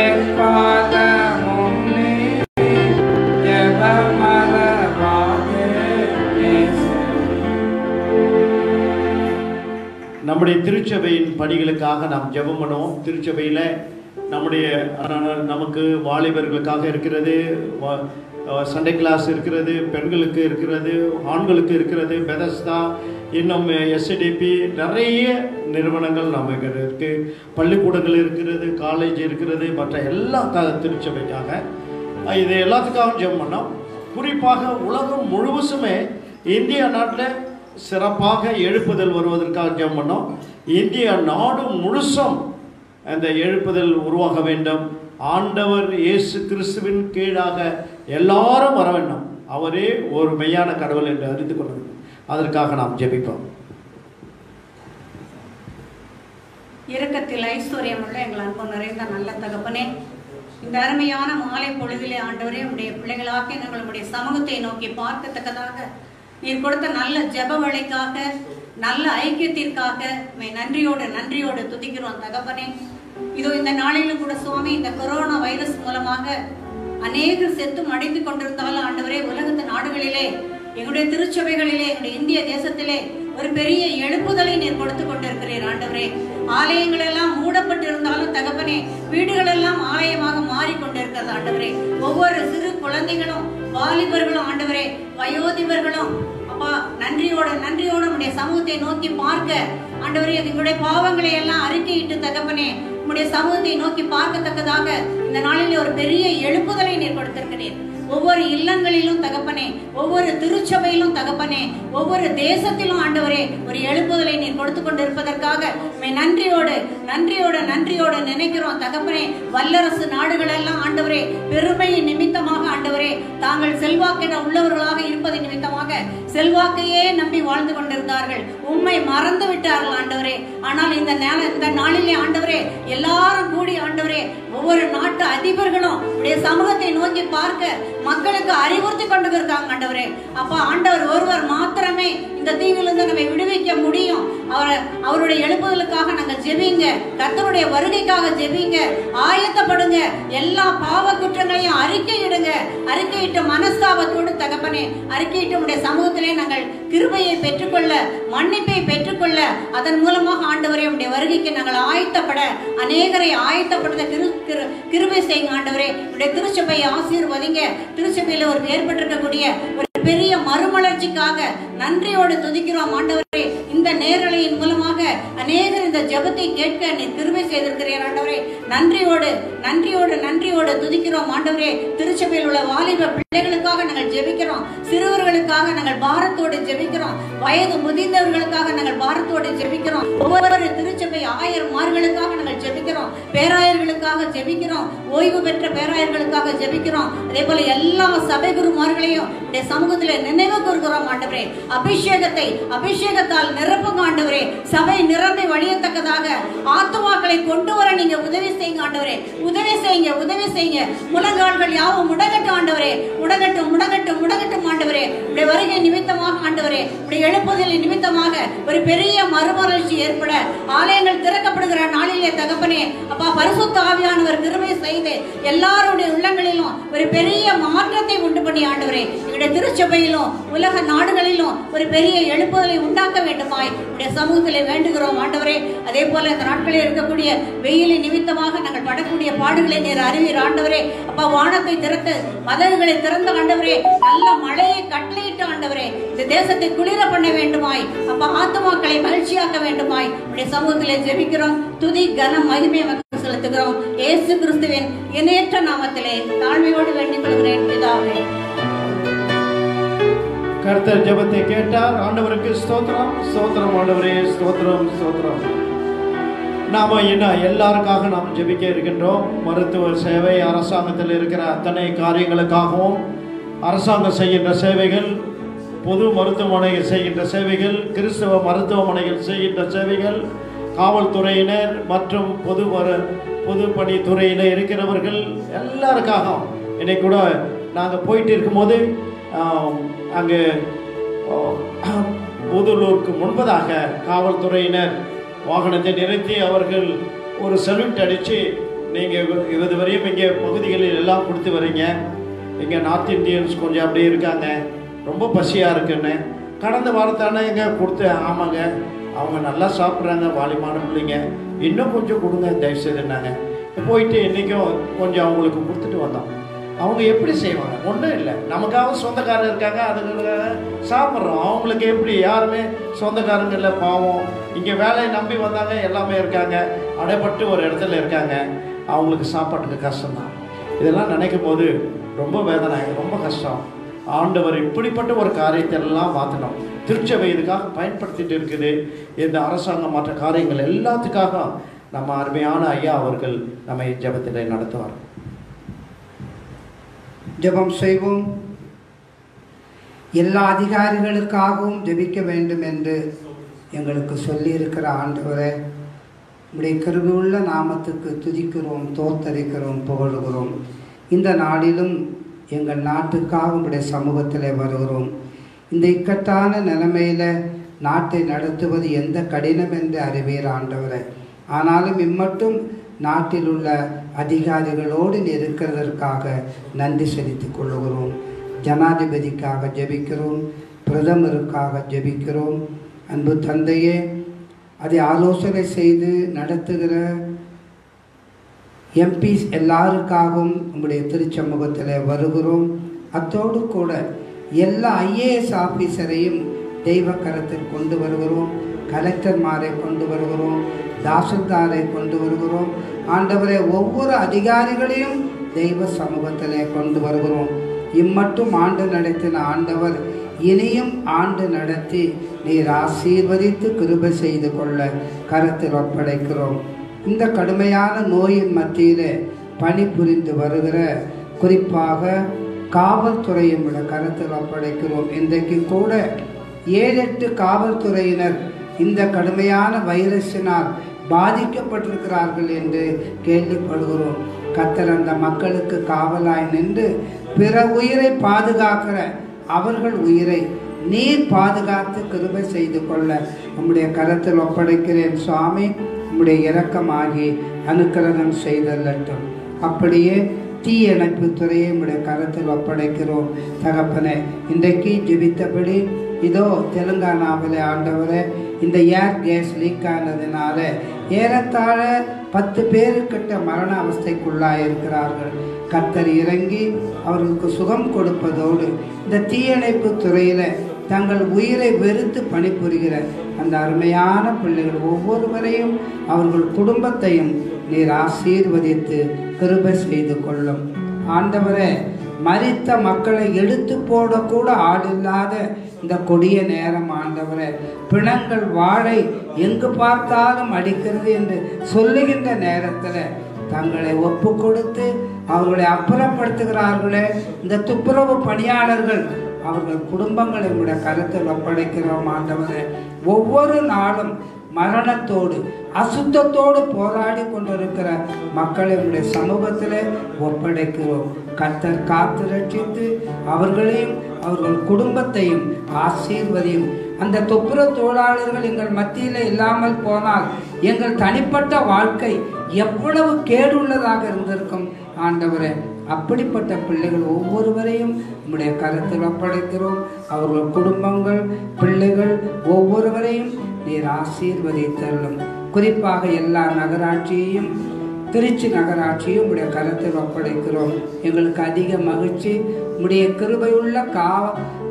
எக்காலமும் நீ ஜெபமர நம்முடைய திருச்சபையின் பணிகளுக்காக நாம் ஜெபம் பண்ணுவோம். திருச்சபையில் நம்முடைய நமக்கு வாலிபர்களுக்காக இருக்கிறது, சண்டே கிளாஸ் இருக்கிறது, பெண்களுக்கு இருக்கிறது, ஆண்களுக்கு இருக்கிறது, பெதஸ்தா, இன்னும் எஸ்டிபி, நிறைய நிறுவனங்கள் நமக்கு இருக்கு, பள்ளிக்கூடங்கள் இருக்கிறது, காலேஜ் இருக்கிறது, மற்ற எல்லா திருச்சபைக்காக இது எல்லாத்துக்காகவும் ஜெபம் பண்ணோம். குறிப்பாக உலகம் முழுவதுமே இந்தியா நாட்டில் சிறப்பாக எழுப்புதல் வருவதற்காக ஜெபம் பண்ணோம். இந்திய நாடு முழுசும் அந்த எழுப்புதல் உருவாக வேண்டும். ஆண்டவர் இயேசு கிறிஸ்துவின் கீழாக எல்லாரும் வர வேண்டும். அவரே ஒரு மெய்யான கடவுள் என்று அறிந்து கொள்ள வேண்டும். அதற்காக நாம் ஜெபிப்போம். இரக்கத்தில் ஐஸ்வர்யமுள்ள எங்கள் அன்பு நிறைந்த நல்ல தகப்பனே, இந்த அருமையான மாலை பொழுதிலே ஆண்டவரே உடைய பிள்ளைகளாக நாங்கள் உடைய சமூகத்தை நோக்கி பார்க்கத்தக்கதாக நீர் கொடுத்த நல்ல ஜெப வேளைக்காக, நல்ல ஐக்கியத்திற்காக நன்றியோடு துதிக்கிறோம் தகப்பனே. இதோ இந்த நாளிலும் கூட சுவாமி, இந்த கொரோனா வைரஸ் மூலமாக அநேகர் செத்து மடிந்து கொண்டிருந்தாலும் ஆண்டவரே, உலகத்து நாடுகளிலே, எங்களுடைய திருச்சபைகளிலே, எங்களுடைய இந்திய தேசத்திலே ஒரு பெரிய எழுப்புதலை நீர் கொடுத்து கொண்டிருக்கிறீர் ஆண்டவரே. ஆலயங்கள் எல்லாம் மூடப்பட்டிருந்தாலும் தகப்பனே, வீடுகள் எல்லாம் ஆலயமாக மாறிக்கொண்டிருக்கிறது ஆண்டவரே. ஒவ்வொரு சிறு குழந்தைகளும், வாலிபர்களும் ஆண்டவரே, வயோதிபர்களும் அப்பா நன்றியோடு உடைய சமூகத்தை நோக்கி பார்க்க ஆண்டவரே, எங்களுடைய பாவங்களை எல்லாம் அறிக்கையிட்டு தகப்பனே உடைய சமூகத்தை நோக்கி பார்க்கத்தக்கதாக இந்த நாளிலே ஒரு பெரிய எழுப்புதலை நீர் கொடுத்திருக்கிறீர். ஒவ்வொரு இல்லங்களிலும் தகப்பனே, ஒவ்வொரு திருச்சபையிலும் தகப்பனே, ஒவ்வொரு தேசத்திலும் ஆண்டவரே ஒரு எழுப்புதலை நீர் கொடுத்து கொண்டிருப்பதற்காக நன்றியோடு நினைக்கிறோம் தகப்பனே. வல்லரசு நாடுகள் எல்லாம் ஆண்டவரே பெருமையின் நிமித்தமாக ஆண்டவரே தாங்கள் செல்வாக்கென உள்ளவர்களாக இருப்பது நிமித்தமாக செல்வாக்கையே நம்பி வாழ்ந்து கொண்டிருந்தார்கள், உம்மை மறந்து விட்டார்கள் ஆண்டவரே. ஆனால் இந்த நாளிலே ஆண்டவரே எல்லாரும் கூடி ஆண்டவரே ஒவ்வொரு நாட்டு அதிபர்களும் உடைய சமூகத்தை நோக்கி பார்க்க மக்களுக்கு அறிவுறுத்தி கொண்டு இருக்காங்க ஆண்டவரே. அப்பா ஆண்டவர் ஒருவர் மாத்திரமே இந்த தீவிலிருந்து நம்மை விடுவிக்க முடியும். அவருடைய எழுப்புதலுக்காக நாங்கள் ஜெபிங்க, கர்த்தருடைய வருகைக்காக ஜெபிங்க, ஆயத்தப்படுங்க. எல்லா பாவ குற்றங்களையும் அறிக்கையிட்டு மனஸ்தாபத்தோடு தகப்பனே அறிக்கையிட்டு உடைய சமூகத்திலே நாங்கள் கிருபையை பெற்றுக்கொள்ள, மன்னிப்பை பெற்றுக்கொள்ள, அதன் மூலமாக ஆண்டவரே உடைய வருகைக்கு நாங்கள் ஆயத்தப்பட, அநேகரை ஆயத்தப்படுத்த கிருபை செய்யுங்க ஆண்டவரே. உடைய திருச்சபையை ஆசீர்வதிங்க. திருச்சபையில ஒரு ஏற்பட்டிருக்கக்கூடிய ஒரு பெரிய மறுமலர்ச்சிக்காக நன்றியோடு துதிக்கிறோம் ஆண்டவரே. இந்த நேரலையின் மூலமாக அநேகர் இந்த ஜெபத்தை கேட்க நீர் கிருபை செய்திருக்கிறீர் ஆண்டவரே. நன்றியோடு துதிக்கிறோம் ஆண்டவரே. திருச்சபையில் உள்ள வாலிப பிள்ளைகளுக்காக நாங்கள் ஜெபிக்கிறோம், சிறுவர்களுக்காக நாங்கள் பாரத்தோடு ஜெபிக்கிறோம், வயது முதிர்ந்தவர்களுக்காக நாங்கள் பாரத்தோடு ஜெபிக்கிறோம், ஒவ்வொரு திருச்சபை ஆயர்மார்களுக்காக நாங்கள் ஜெபிக்கிறோம், பேராயர்களுக்காக ஜெபிக்கிறோம், ஓய்வு பெற்ற பேராயர்களுக்காக ஜெபிக்கிறோம். அதே போல எல்லா சபை குருமார்களையும் சமூகத்தில் நினைவு கூறுகிறோம் ஆண்டவரே. அபிஷேகத்தால் நிரப்புங்க ஆண்டவரே. சபை நிரம்பி வழியத்தக்கதாக ஆத்துமாக்களை கொண்டு வர நீங்க உதவி செய்யுங்க ஆண்டவரே. உதவி செய்யுங்க, உதவி செய்யுங்க. முழங்கால்கள் யாவும் முடங்கட்டும் ஆண்டவரே. முடங்கட்டும், முடங்கட்டும், முடங்கட்டும் ஆண்டவரே. உடைய வருகை நிமித்தமாக ஆண்டவரே, உடைய எழுப்புதல் நிமித்தமாக ஒரு பெரிய மறுமலர்ச்சி ஏற்பட ஆலயங்கள் திறக்கப்படுகிற நாளிலே தகப்பனே அப்பா, பரிசுத்த ஆவியானவர் கிருபை செய்து எல்லாருடைய உள்ளங்களிலும் ஒரு பெரிய மாற்றத்தை உண்டு பண்ணி ஆண்டவரே, எங்களுடைய திருச்சபையிலும் உலக நாடுகளிலும் ஒரு பெரிய எழுப்புதலை உண்டாக்க வேண்டுமாய் உடைய சமூகத்திலே வேண்டுகிறோம் ஆண்டவரே. அதே போல இந்த நாட்களில் இருக்கக்கூடிய வெயிலின் நிமித்தமாக நாங்கள் படக்கூடிய பாடுகளை நீர் அறிவீர் ஆண்டவரே. அப்பா, வானத்தை திறந்து மதகுகளை திறந்த ஆண்டவரே, நல்ல மழையை கட்டளையிட்டு ஆண்டவரே இந்த தேசத்தை குளிர பண்ண வேண்டுமாய் அப்பா, ஆத்துமாக்களை மகிழ்ச்சியாக்க வேண்டுமாய் உடைய சமூகத்திலே ஜெபிக்கிறோம். துதி கனம் மகிமை மக்கள் செலுத்துகிறோம். இயேசு கிறிஸ்துவின் இணையற்ற நாமத்திலே தாழ்மையோடு வேண்டிக் கொள்கிறேன் பிதாவே. கர்த்தர் ஜெபத்தை கேட்டார். ஆண்டவருக்கு ஸ்தோத்திரம், ஸ்தோத்திரம் ஆண்டவரே, ஸ்தோத்திரம், ஸ்தோத்திரம். நாம இன்னும் எல்லாருக்காக நாம் ஜெபிக்க இருக்கின்றோம். மருத்துவ சேவை, அரசாங்கத்தில் இருக்கிற அத்தனை காரியங்களுக்காகவும், அரசாங்கம் செய்கின்ற சேவைகள், பொது மருத்துவமனைகள் செய்கின்ற சேவைகள், கிறிஸ்தவ மருத்துவமனைகள் செய்கின்ற சேவைகள், காவல்துறையினர் மற்றும் பொது பணித்துறையில் இருக்கிறவர்கள் எல்லாருக்காகவும். இன்னைக்கு கூட நாங்கள் போயிட்டு இருக்கும்போது அங்கே புதுலூருக்கு முன்பதாக காவல்துறையினர் வாகனத்தை நிறுத்தி அவர்கள் ஒரு சல்யூட் அடித்து, நீங்கள் இது வரையும் இங்கே பகுதிகளில் எல்லாம் கொடுத்து வரீங்க, இங்கே நார்த் இந்தியன்ஸ் கொஞ்சம் அப்படியே இருக்காங்க, ரொம்ப பசியாக இருக்குன்னு. கடந்த வாரத்தானே எங்கே கொடுத்து, ஆமாங்க அவங்க நல்லா சாப்பிட்றாங்க, வாலிமான பிள்ளைங்க, இன்னும் கொஞ்சம் கொடுங்க தயவுசெய்துன்னாங்க. போயிட்டு இன்றைக்கும் கொஞ்சம் அவங்களுக்கு கொடுத்துட்டு வந்தோம். அவங்க எப்படி செய்வாங்க? ஒன்றும் இல்லை, நமக்காக சொந்தக்காரங்க இருக்காங்க, அதுக்காக சாப்பிட்றோம். அவங்களுக்கு எப்படி? யாருமே சொந்தக்காரங்க இல்லை, பாவம். இங்கே வேலையை நம்பி வந்தாங்க, எல்லாமே இருக்காங்க, அடைப்பட்டு ஒரு இடத்துல இருக்காங்க, அவங்களுக்கு சாப்பாட்டுக்கு கஷ்டம்தான். இதெல்லாம் நினைக்கும் போது ரொம்ப வேதனை, ரொம்ப கஷ்டம். ஆண்டவர் இப்படிப்பட்ட ஒரு காரியத்தை எல்லாம் மாற்றணும். திருச்சபை இதுக்காக பயன்படுத்திட்டு இருக்குது. இந்த அரசாங்கம் மற்ற காரியங்கள் எல்லாத்துக்காக நம்ம அருமையான ஐயா அவர்கள் நம்மை ஜெபத்திலே நடத்துவார். ஜெபம் செய்வோம். எல்லா அதிகாரிகளுக்காகவும் ஜெபிக்க வேண்டும் என்று எங்களுக்கு சொல்லியிருக்கிற ஆண்டவரே, உடைய கிருபையுள்ள நாமத்துக்கு துதிக்கிறோம், தோத்தரிக்கிறோம், புகழுகிறோம். இந்த நாளிலும் எங்கள் நாட்டுக்காக உடைய சமூகத்தில் வருகிறோம். இந்த இக்கட்டான நிலைமையில் நாட்டை நடத்துவது எந்த கடினம் என்று அறிவீர் ஆண்டவரே. ஆனாலும் இம்மட்டும் நாட்டில் உள்ள அதிகாரிகளோடு இருக்கிறதற்காக நன்றி செலுத்திக் கொள்கிறோம். ஜனாதிபதிக்காக ஜெபிக்கிறோம், பிரதமருக்காக ஜெபிக்கிறோம். அன்பு தந்தையே, அதை ஆலோசனை செய்து நடத்துகிற எம்பிஸ் எல்லாருக்காகவும் உங்களுடைய திருச்சமூகத்தில் வருகிறோம். அத்தோடு கூட எல்லா ஐஏஎஸ் ஆஃபீஸரையும் தெய்வ கரத்தில் கொண்டு வருகிறோம். கலெக்டர்மாரை கொண்டு வருகிறோம், தாசில்தாரை கொண்டு வருகிறோம். ஆண்டவரை ஒவ்வொரு அதிகாரிகளையும் தெய்வ சமூகத்திலே கொண்டு வருகிறோம். இம்மட்டும் ஆண்டு நடத்தின ஆண்டவர் இனியும் ஆண்டு நடத்தி நீர் ஆசீர்வதித்து கிருபை செய்து கொள்ள கரத்தில் ஒப்படைக்கிறோம். இந்த கடுமையான நோயின் மத்தியில் பணிபுரிந்து வருகிற குறிப்பாக காவல்துறையும் கரத்தில் ஒப்படைக்கிறோம். இன்றைக்கு கூட 7-8 காவல்துறையினர் இந்த கடுமையான வைரஸினால் பாதிக்கப்பட்டிருக்கிறார்கள் என்று கேள்விப்படுகிறோம். கர்த்தர் அந்த மக்களுக்கு காவலாய் நின்று பிற உயிரை பாதுகாக்கிற அவர்கள் உயிரை நீர் பாதுகாத்து கிருபை செய்து கொள்ள உம்முடைய கரத்தில் ஒப்படைக்கிறேன் சுவாமி. உம்முடைய இரக்கமாகி அனுக்கிரகம் செய்தல்லட்டும். அப்படியே தீயணைப்பு துறையை உம்முடைய கரத்தில் ஒப்படைக்கிறோம் தகப்பனே. இன்றைக்கு ஜெபித்தபடி இதோ தெலுங்கானாவில் ஆண்டவரே இந்த ஏர் கேஸ் லீக் ஆனதுனால ஏறத்தாழ 10 பேருக்கிட்ட மரண அவஸ்தைக்குள்ளாக இருக்கிறார்கள். கர்த்தர் இறங்கி அவர்களுக்கு சுகம் கொடுப்பதோடு இந்த தீயணைப்பு துறையில் தங்கள் உயிரை வெறுத்து பணிபுரிகிற அந்த அருமையான பிள்ளைகள் ஒவ்வொருவரையும் அவர்கள் குடும்பத்தையும் நீர் ஆசீர்வதித்து கிருபை செய்து கொள்ளும். ஆண்டவரே, மரித்த மக்களை எடுத்து போடக்கூட ஆளில்லாத இந்த கொடிய நேரம் ஆண்டவரே, பிணங்கள் வாழை எங்கு பார்த்தாலும் அடிக்கிறது என்று சொல்லுகின்ற நேரத்தில் தங்களை ஒப்பு கொடுத்து அவர்களை அப்புறப்படுத்துகிறார்களே இந்த துப்புரவு பணியாளர்கள், அவர்கள் குடும்பங்களை உடைய கருத்தில் ஒப்படைக்கிறோம் ஆண்டவரே. ஒவ்வொரு நாளும் மரணத்தோடு அசுத்தத்தோடு போராடி கொண்டிருக்கிற மக்களை உடைய சமூகத்தில் ஒப்படைக்கிறோம். கர்த்தர் காத்து ரட்சித்து அவர்களையும் அவர்கள் குடும்பத்தையும் ஆசீர்வதியும். அந்த துப்புரவு தொழிலாளர்கள் எங்கள் மத்தியில் இல்லாமல் போனால் எங்கள் தனிப்பட்ட வாழ்க்கை எவ்வளவு கேடுள்ளதாக இருந்திருக்கும் ஆண்டவரே. அப்படிப்பட்ட பிள்ளைகள் ஒவ்வொருவரையும் நம்முடைய கருத்தில் ஒப்படைக்கிறோம். அவர்கள் குடும்பங்கள், பிள்ளைகள் ஒவ்வொருவரையும் நீர் ஆசீர்வதித்தருளும். குறிப்பாக எல்லா நகராட்சியையும், திருச்சி நகராட்சியும் உடைய கருத்தில் ஒப்படைக்கிறோம். எங்களுக்கு அதிக மகிழ்ச்சி. உடைய கிருபையுள்ள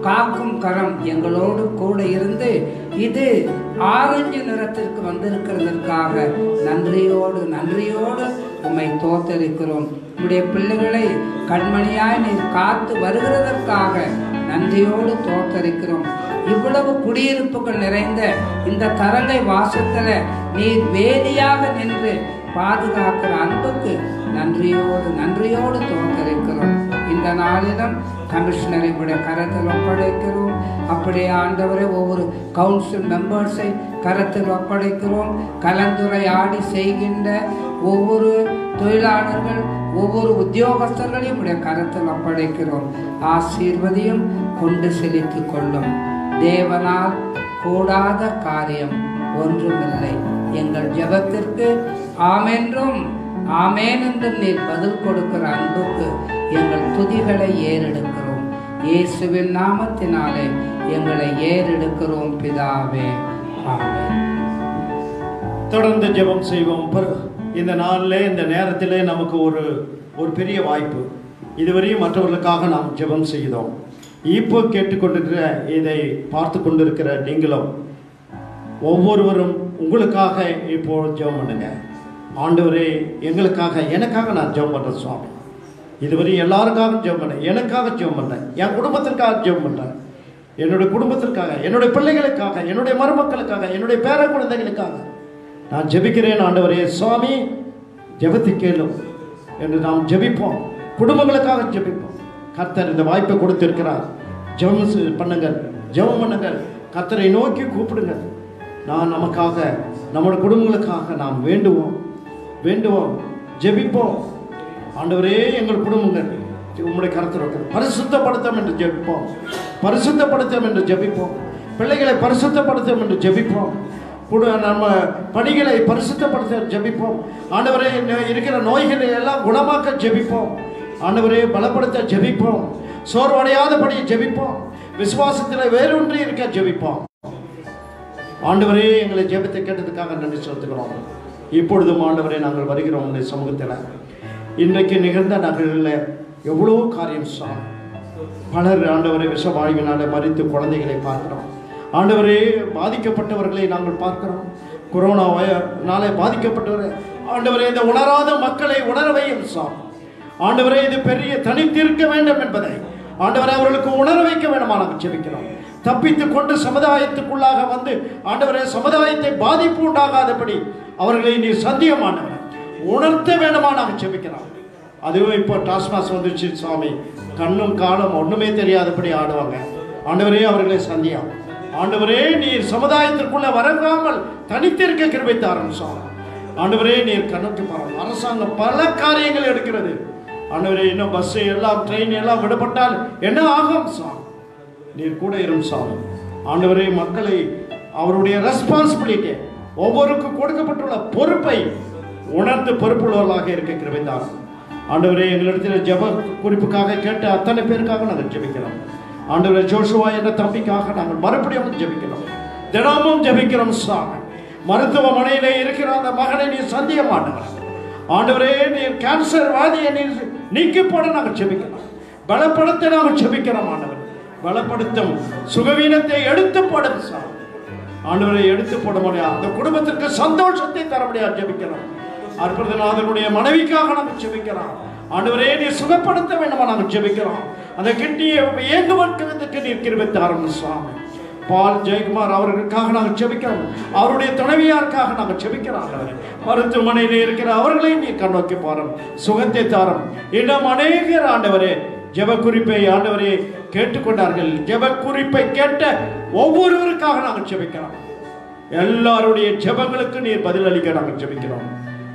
காக்கும் கரம் எங்களோடு கூட இருந்து இது ஆரஞ்சு நிறத்திற்கு வந்திருக்கிறதற்காக நன்றியோடு உம்மை தோத்தரிக்கிறோம். உடைய பிள்ளைகளை கண்மணியாய் நீர் காத்து வருகிறதற்காக நன்றியோடு தோத்தரிக்கிறோம். இவ்வளவு குடியிருப்புகள் நிறைந்த இந்த தரங்கை வாசத்துல நீர் வேலியாக நின்று பாதுகாக்கிற அன்புக்கு நன்றியோடு தோத்தரிக்கிறோம். இந்த நாளிலும் கமிஷனரை கூட கரத்தில் ஒப்படைக்கிறோம். அப்படியே ஆண்டவரை ஒவ்வொரு கவுன்சில் மெம்பர்ஸை கரத்தில் ஒப்படைக்கிறோம். கலந்துரையாடி செய்கின்ற ஒவ்வொரு தொழிலாளர்கள், ஒவ்வொரு உத்தியோகஸ்தர்களையும் உடைய கரத்தில் ஒப்படைக்கிறோம். ஆசீர்வதியும் கொண்டு செலுத்திக் கொள்ளும். தேவனால் கூடாத காரியம் ஒன்றுமில்லை. எங்கள் ஜெபத்திற்கு ஆமென்றும் ஆமேன் என்றும் நீர் பதில் கொடுக்கிற அன்புக்கு எங்கள் துதிகளை ஏறெடுக்கிறோம். இயேசுவின் நாமத்தினாலே எங்களை ஏறெடுக்கிறோம் பிதாவே, ஆமென். தொடர்ந்து ஜெபம் செய்வோம். இந்த நாளிலே, இந்த நேரத்திலே நமக்கு ஒரு பெரிய வாய்ப்பு. இதுவரையும் மற்றவர்களுக்காக நாம் ஜெபம் செய்தோம். இப்போ கேட்டுக்கொண்டிருக்கிற, இதை பார்த்து கொண்டிருக்கிற நீங்களும் ஒவ்வொருவரும் உங்களுக்காக இப்போ ஜெபம் பண்ணுங்க. ஆண்டவரே, எங்களுக்காக, எனக்காக நான் ஜெபம் பண்ணுறேன் சுவாமி. இதுவரை எல்லாருக்காக ஜெபம் பண்ணேன், எனக்காக ஜெபம் பண்ணேன், என் குடும்பத்திற்காக ஜெபம் பண்ணுறேன், என்னுடைய குடும்பத்திற்காக, என்னுடைய பிள்ளைகளுக்காக, என்னுடைய மருமக்களுக்காக, என்னுடைய பேர குழந்தைகளுக்காக நான் ஜெபிக்கிறேன். ஆண்டவரே சுவாமி, ஜெபத்தை கேளும் என்று நாம் ஜெபிப்போம். குடும்பங்களுக்காக ஜெபிப்போம். கர்த்தர் இந்த வாய்ப்பை கொடுத்திருக்கிறார். ஜெபம் பண்ணுங்கள், ஜெபம் பண்ணுங்கள், கர்த்தரை நோக்கி கூப்பிடுங்கள். நமக்காக, நம்முடைய குடும்பங்களுக்காக நாம் வேண்டுவோம், ஜெபிப்போம். ஆண்டவரே, எங்கள் குடும்பங்கள் உம்முடைய கருத்தில் பரிசுத்தப்படுத்தும் என்று ஜெபிப்போம், பரிசுத்தப்படுத்தும் என்று ஜெபிப்போம். பிள்ளைகளை பரிசுத்தப்படுத்தும் என்று ஜெபிப்போம். நம்ம பணிகளை பரிசுத்தப்படுத்த ஜெபிப்போம். ஆண்டவரே, இருக்கிற நோய்களை எல்லாம் குணமாக்க ஜெபிப்போம். ஆண்டவரே, பலப்படுத்த ஜெபிப்போம். சோர்வடையாதபடி ஜெபிப்போம். விசுவாசத்தில் வேரூன்றி இருக்க ஜெபிப்போம். ஆண்டவரே, எங்களை ஜெபத்தை கேட்டதுக்காக நன்றி செலுத்துகிறோம். இப்பொழுதும் ஆண்டவரே, நாங்கள் வருகிறோம் உங்களுடைய சமூகத்தில். இன்றைக்கு நிகழ்ந்த நகரில் எவ்வளோ காரியம் சார். பலர் ஆண்டவரே விஷவாழ்வினால மறித்து குழந்தைகளை பார்க்கிறோம். ஆண்டவரே, பாதிக்கப்பட்டவர்களை நாங்கள் பார்க்கிறோம். கொரோனாவாலே பாதிக்கப்பட்டவரை ஆண்டவரே, இந்த உணராத மக்களை உணர வையும் சார். ஆண்டவரே, இது பெரிய தனித்திருக்க வேண்டும் என்பதை ஆண்டவரே அவர்களுக்கு உணர வைக்க வேண்டுமா நாங்கள் ஜெபிக்கிறோம். தப்பித்து கொண்டு சமுதாயத்துக்குள்ளாக வந்து ஆண்டவரே, சமுதாயத்தை பாதிப்பு உண்டாகாதபடி அவர்களை நீ சந்தியமானவர் உணர்த்த வேண்டுமா நாங்கள் ஜெபிக்கிறோம். அதுவும் இப்போ டாஸ்மாஸ் வந்துச்சு சுவாமி, கண்ணும் காலம் ஒன்றுமே தெரியாதபடி ஆடுவாங்க. ஆண்டவரே, அவர்களை சந்தியா. ஆண்டவரே, நீர் சமுதாயத்திற்குள்ள வரங்காமல் தனித்திருக்க கிருபை தாரும் சாமி. ஆண்டவரே, நீர் கணக்கு பாருங்கள். அரசாங்கம் பல காரியங்கள் எடுக்கிறது. ஆண்டவரே, இன்னும் பஸ் எல்லாம், ட்ரெயின் எல்லாம் விடப்பட்டால் என்ன ஆகும் சாமி? நீர் கூட இரும் சாமி. ஆண்டவரே, மக்களை அவருடைய ரெஸ்பான்சிபிலிட்டி, ஒவ்வொருக்கும் கொடுக்கப்பட்டுள்ள பொறுப்பை உணர்ந்து பொறுப்புள்ளவர்களாக இருக்க கிருபை தாரும். ஆண்டவரே, எங்களிடத்தில் ஜெப குறிப்புக்காக கேட்ட அத்தனை பேருக்காக நாங்கள் ஜெபிக்கிறோம். ஆண்டவரே, ஜோஷுவா என்ற தம்பிக்காக நாங்கள் மறுபடியும் ஜெபிக்கிறோம், தினமும் ஜெபிக்கிறோம் சாமி. மருத்துவமனையிலே இருக்கிற அந்த மகனை நீர் சந்திய மாட்டவர். ஆண்டவரே, நீர் கேன்சர் வாதியை நீர் நீக்கி போட நாங்கள் ஜெபிக்கிறோம். பலப்படுத்த நாங்கள் ஜெபிக்கிறோம். ஆண்டவர், பலப்படுத்தும், சுகவீனத்தை எடுத்து போடும் சாமி. ஆண்டவரை எடுத்து போட முடியாது, அந்த குடும்பத்திற்கு சந்தோஷத்தை தர முடியாது ஜெபிக்கிறோம். அற்புதநாதனுடைய மனைவிக்காக நாங்கள் ஜெபிக்கிறோம். ஆண்டவரே, நீர் சுகப்படுத்த வேண்டுமா நாங்கள் ஜெபிக்கிறோம். அந்த கிட்னியை இயங்குவதற்கு நீர் கிருபை தாரும் சுவாமி. பால் ஜெயக்குமார் அவர்களுக்காக நாங்கள் ஜெபிக்கிறோம். அவருடைய துணைவியாருக்காக நாங்கள் ஜெபிக்கிறோம். மருத்துவமனையில் இருக்கிற அவர்களை நீர் கண்ணோக்கி பாரும், சுகத்தை தாரும். இன்னும் அநேகர் ஆண்டவரே ஜெப குறிப்பை ஆண்டவரே கேட்டுக்கொண்டார்கள். ஜெப குறிப்பை கேட்ட ஒவ்வொருவருக்காக நாங்கள் ஜெபிக்கிறோம். எல்லாருடைய ஜெபங்களுக்கு நீர் பதில் அளிக்க நாங்கள் ஜெபிக்கிறோம்.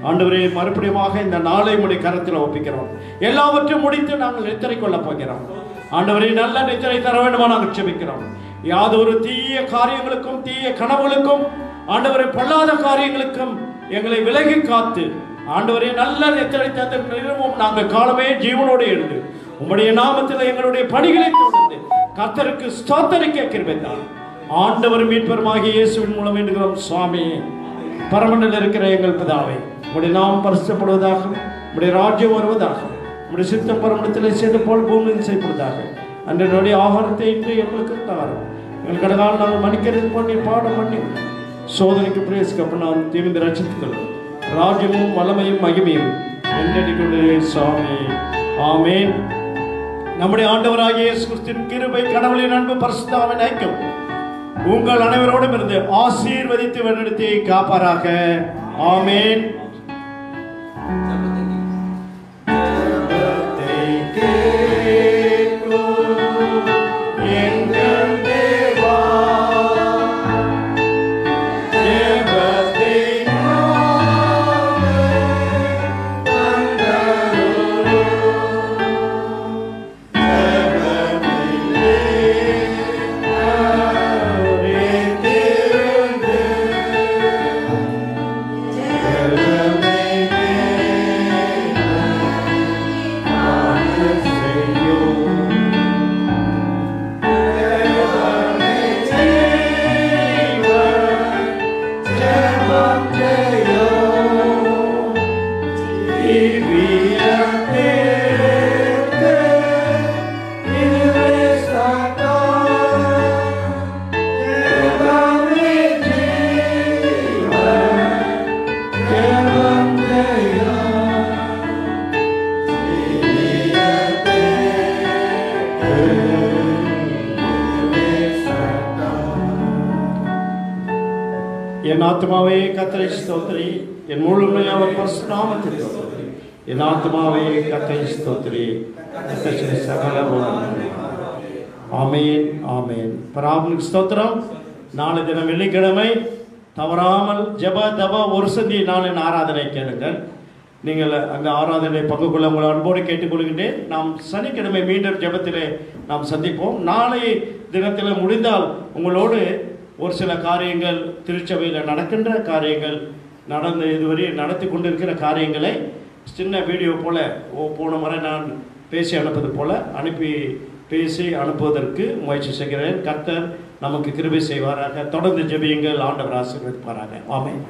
ஆண்டவரே, மறுபடியுமாக இந்த நாளை உம்முடைய கரத்தில் ஒப்பிக்கிறோம். எல்லாவற்றையும் முடித்து நாங்கள் நித்திரை கொள்ள போகிறோம். ஆண்டவரே, நல்ல நித்திரை தர வேண்டுமா நாங்கள் ஜெபிக்கிறோம். யாதொரு தீய காரியங்களுக்கும் தீய கனவுகளுக்கும் ஆண்டவரை பொல்லாத காரியங்களுக்கும் எங்களை விலகி காத்து ஆண்டவரே நல்ல நித்திரை தந்த நிறுவனம் நாங்கள் காலமே ஜீவனோடு எழுந்து உம்முடைய நாமத்தில் எங்களுடைய பணிகளை தொடர்ந்து கர்த்தருக்கு ஸ்தோத்திரிக்க கிருபைத்தார். ஆண்டவர் மீட்பருமாகிய இயேசுவின் மூலம் வேண்டுகிறோம் சுவாமி. பரமண்டலில் இருக்கிற எங்கள் பிதாவே, உம்முடைய நாமம் பரிசுத்தப்படுவதாக, உம்முடைய ராஜ்யம் வருவதாக, உம்முடைய சித்தம் பரமண்டலத்திலே செய்து போல் பூமியில் செய்யப்படுவதாக. அன்றைய ஆகாரத்தை இன்று எங்களுக்கு தாரும். எங்கள் கடனால் நாங்கள் மன்னிக்கிறது பண்ணி பாடம் பண்ணி சோதனைக்கு பிரேசிக்கப்ப நாம் தீவிர ரட்சித்துக் ராஜ்யமும் வல்லமையும் மகிமையும் என்றெடுக்கொண்டு சுவாமி. ஆமென். நம்முடைய ஆண்டவராகிய இயேசு கிறிஸ்துவின் கிருபை, கடவுளின் அன்பு, பரிசுத்தாவின் ஐக்கியம் உங்கள் அனைவரோடும் இருந்து ஆசீர்வதித்து வழிநடத்தி காப்பாராக. ஆமென். என் ஆத்மாவே கர்த்தரை ஸ்தோத்திரி, என் முழுமை அவர் பரிசுத்த நாமத்தை ஸ்தோத்திரி. என் ஆத்மாவே கர்த்தரை ஸ்தோத்திரி, சகல ஆமென் ஆமென். பராமரிப்பு ஸ்தோத்திரம். நாளை தினம் வெள்ளிக்கிழமை தவறாமல் ஜெப தப ஒரு சந்தி நாளின் ஆராதனை கேளுங்கள். நீங்கள் அந்த ஆராதனை பங்கு கொள்ள உங்களை அன்போடு கேட்டுக்கொள்கின்றேன். நாம் சனிக்கிழமை மீண்டும் ஜெபத்திலே நாம் சந்திப்போம். நாளை தினத்தில் முடிந்தால் உங்களோடு ஒரு சில காரியங்கள், திருச்சபையில் நடக்கின்ற காரியங்கள், நடந்து இதுவரை நடத்தி கொண்டிருக்கிற காரியங்களை சின்ன வீடியோ போல போன முறை நான் பேசி அனுப்பது போல பேசி அனுப்புவதற்கு முயற்சி செய்கிறேன். கர்த்தர் நமக்கு கிருபை செய்வாராக. தொடர்ந்து ஜெபியுங்கள். ஆண்டவர் ஆசீர்வதிப்பாராக. ஆமென்.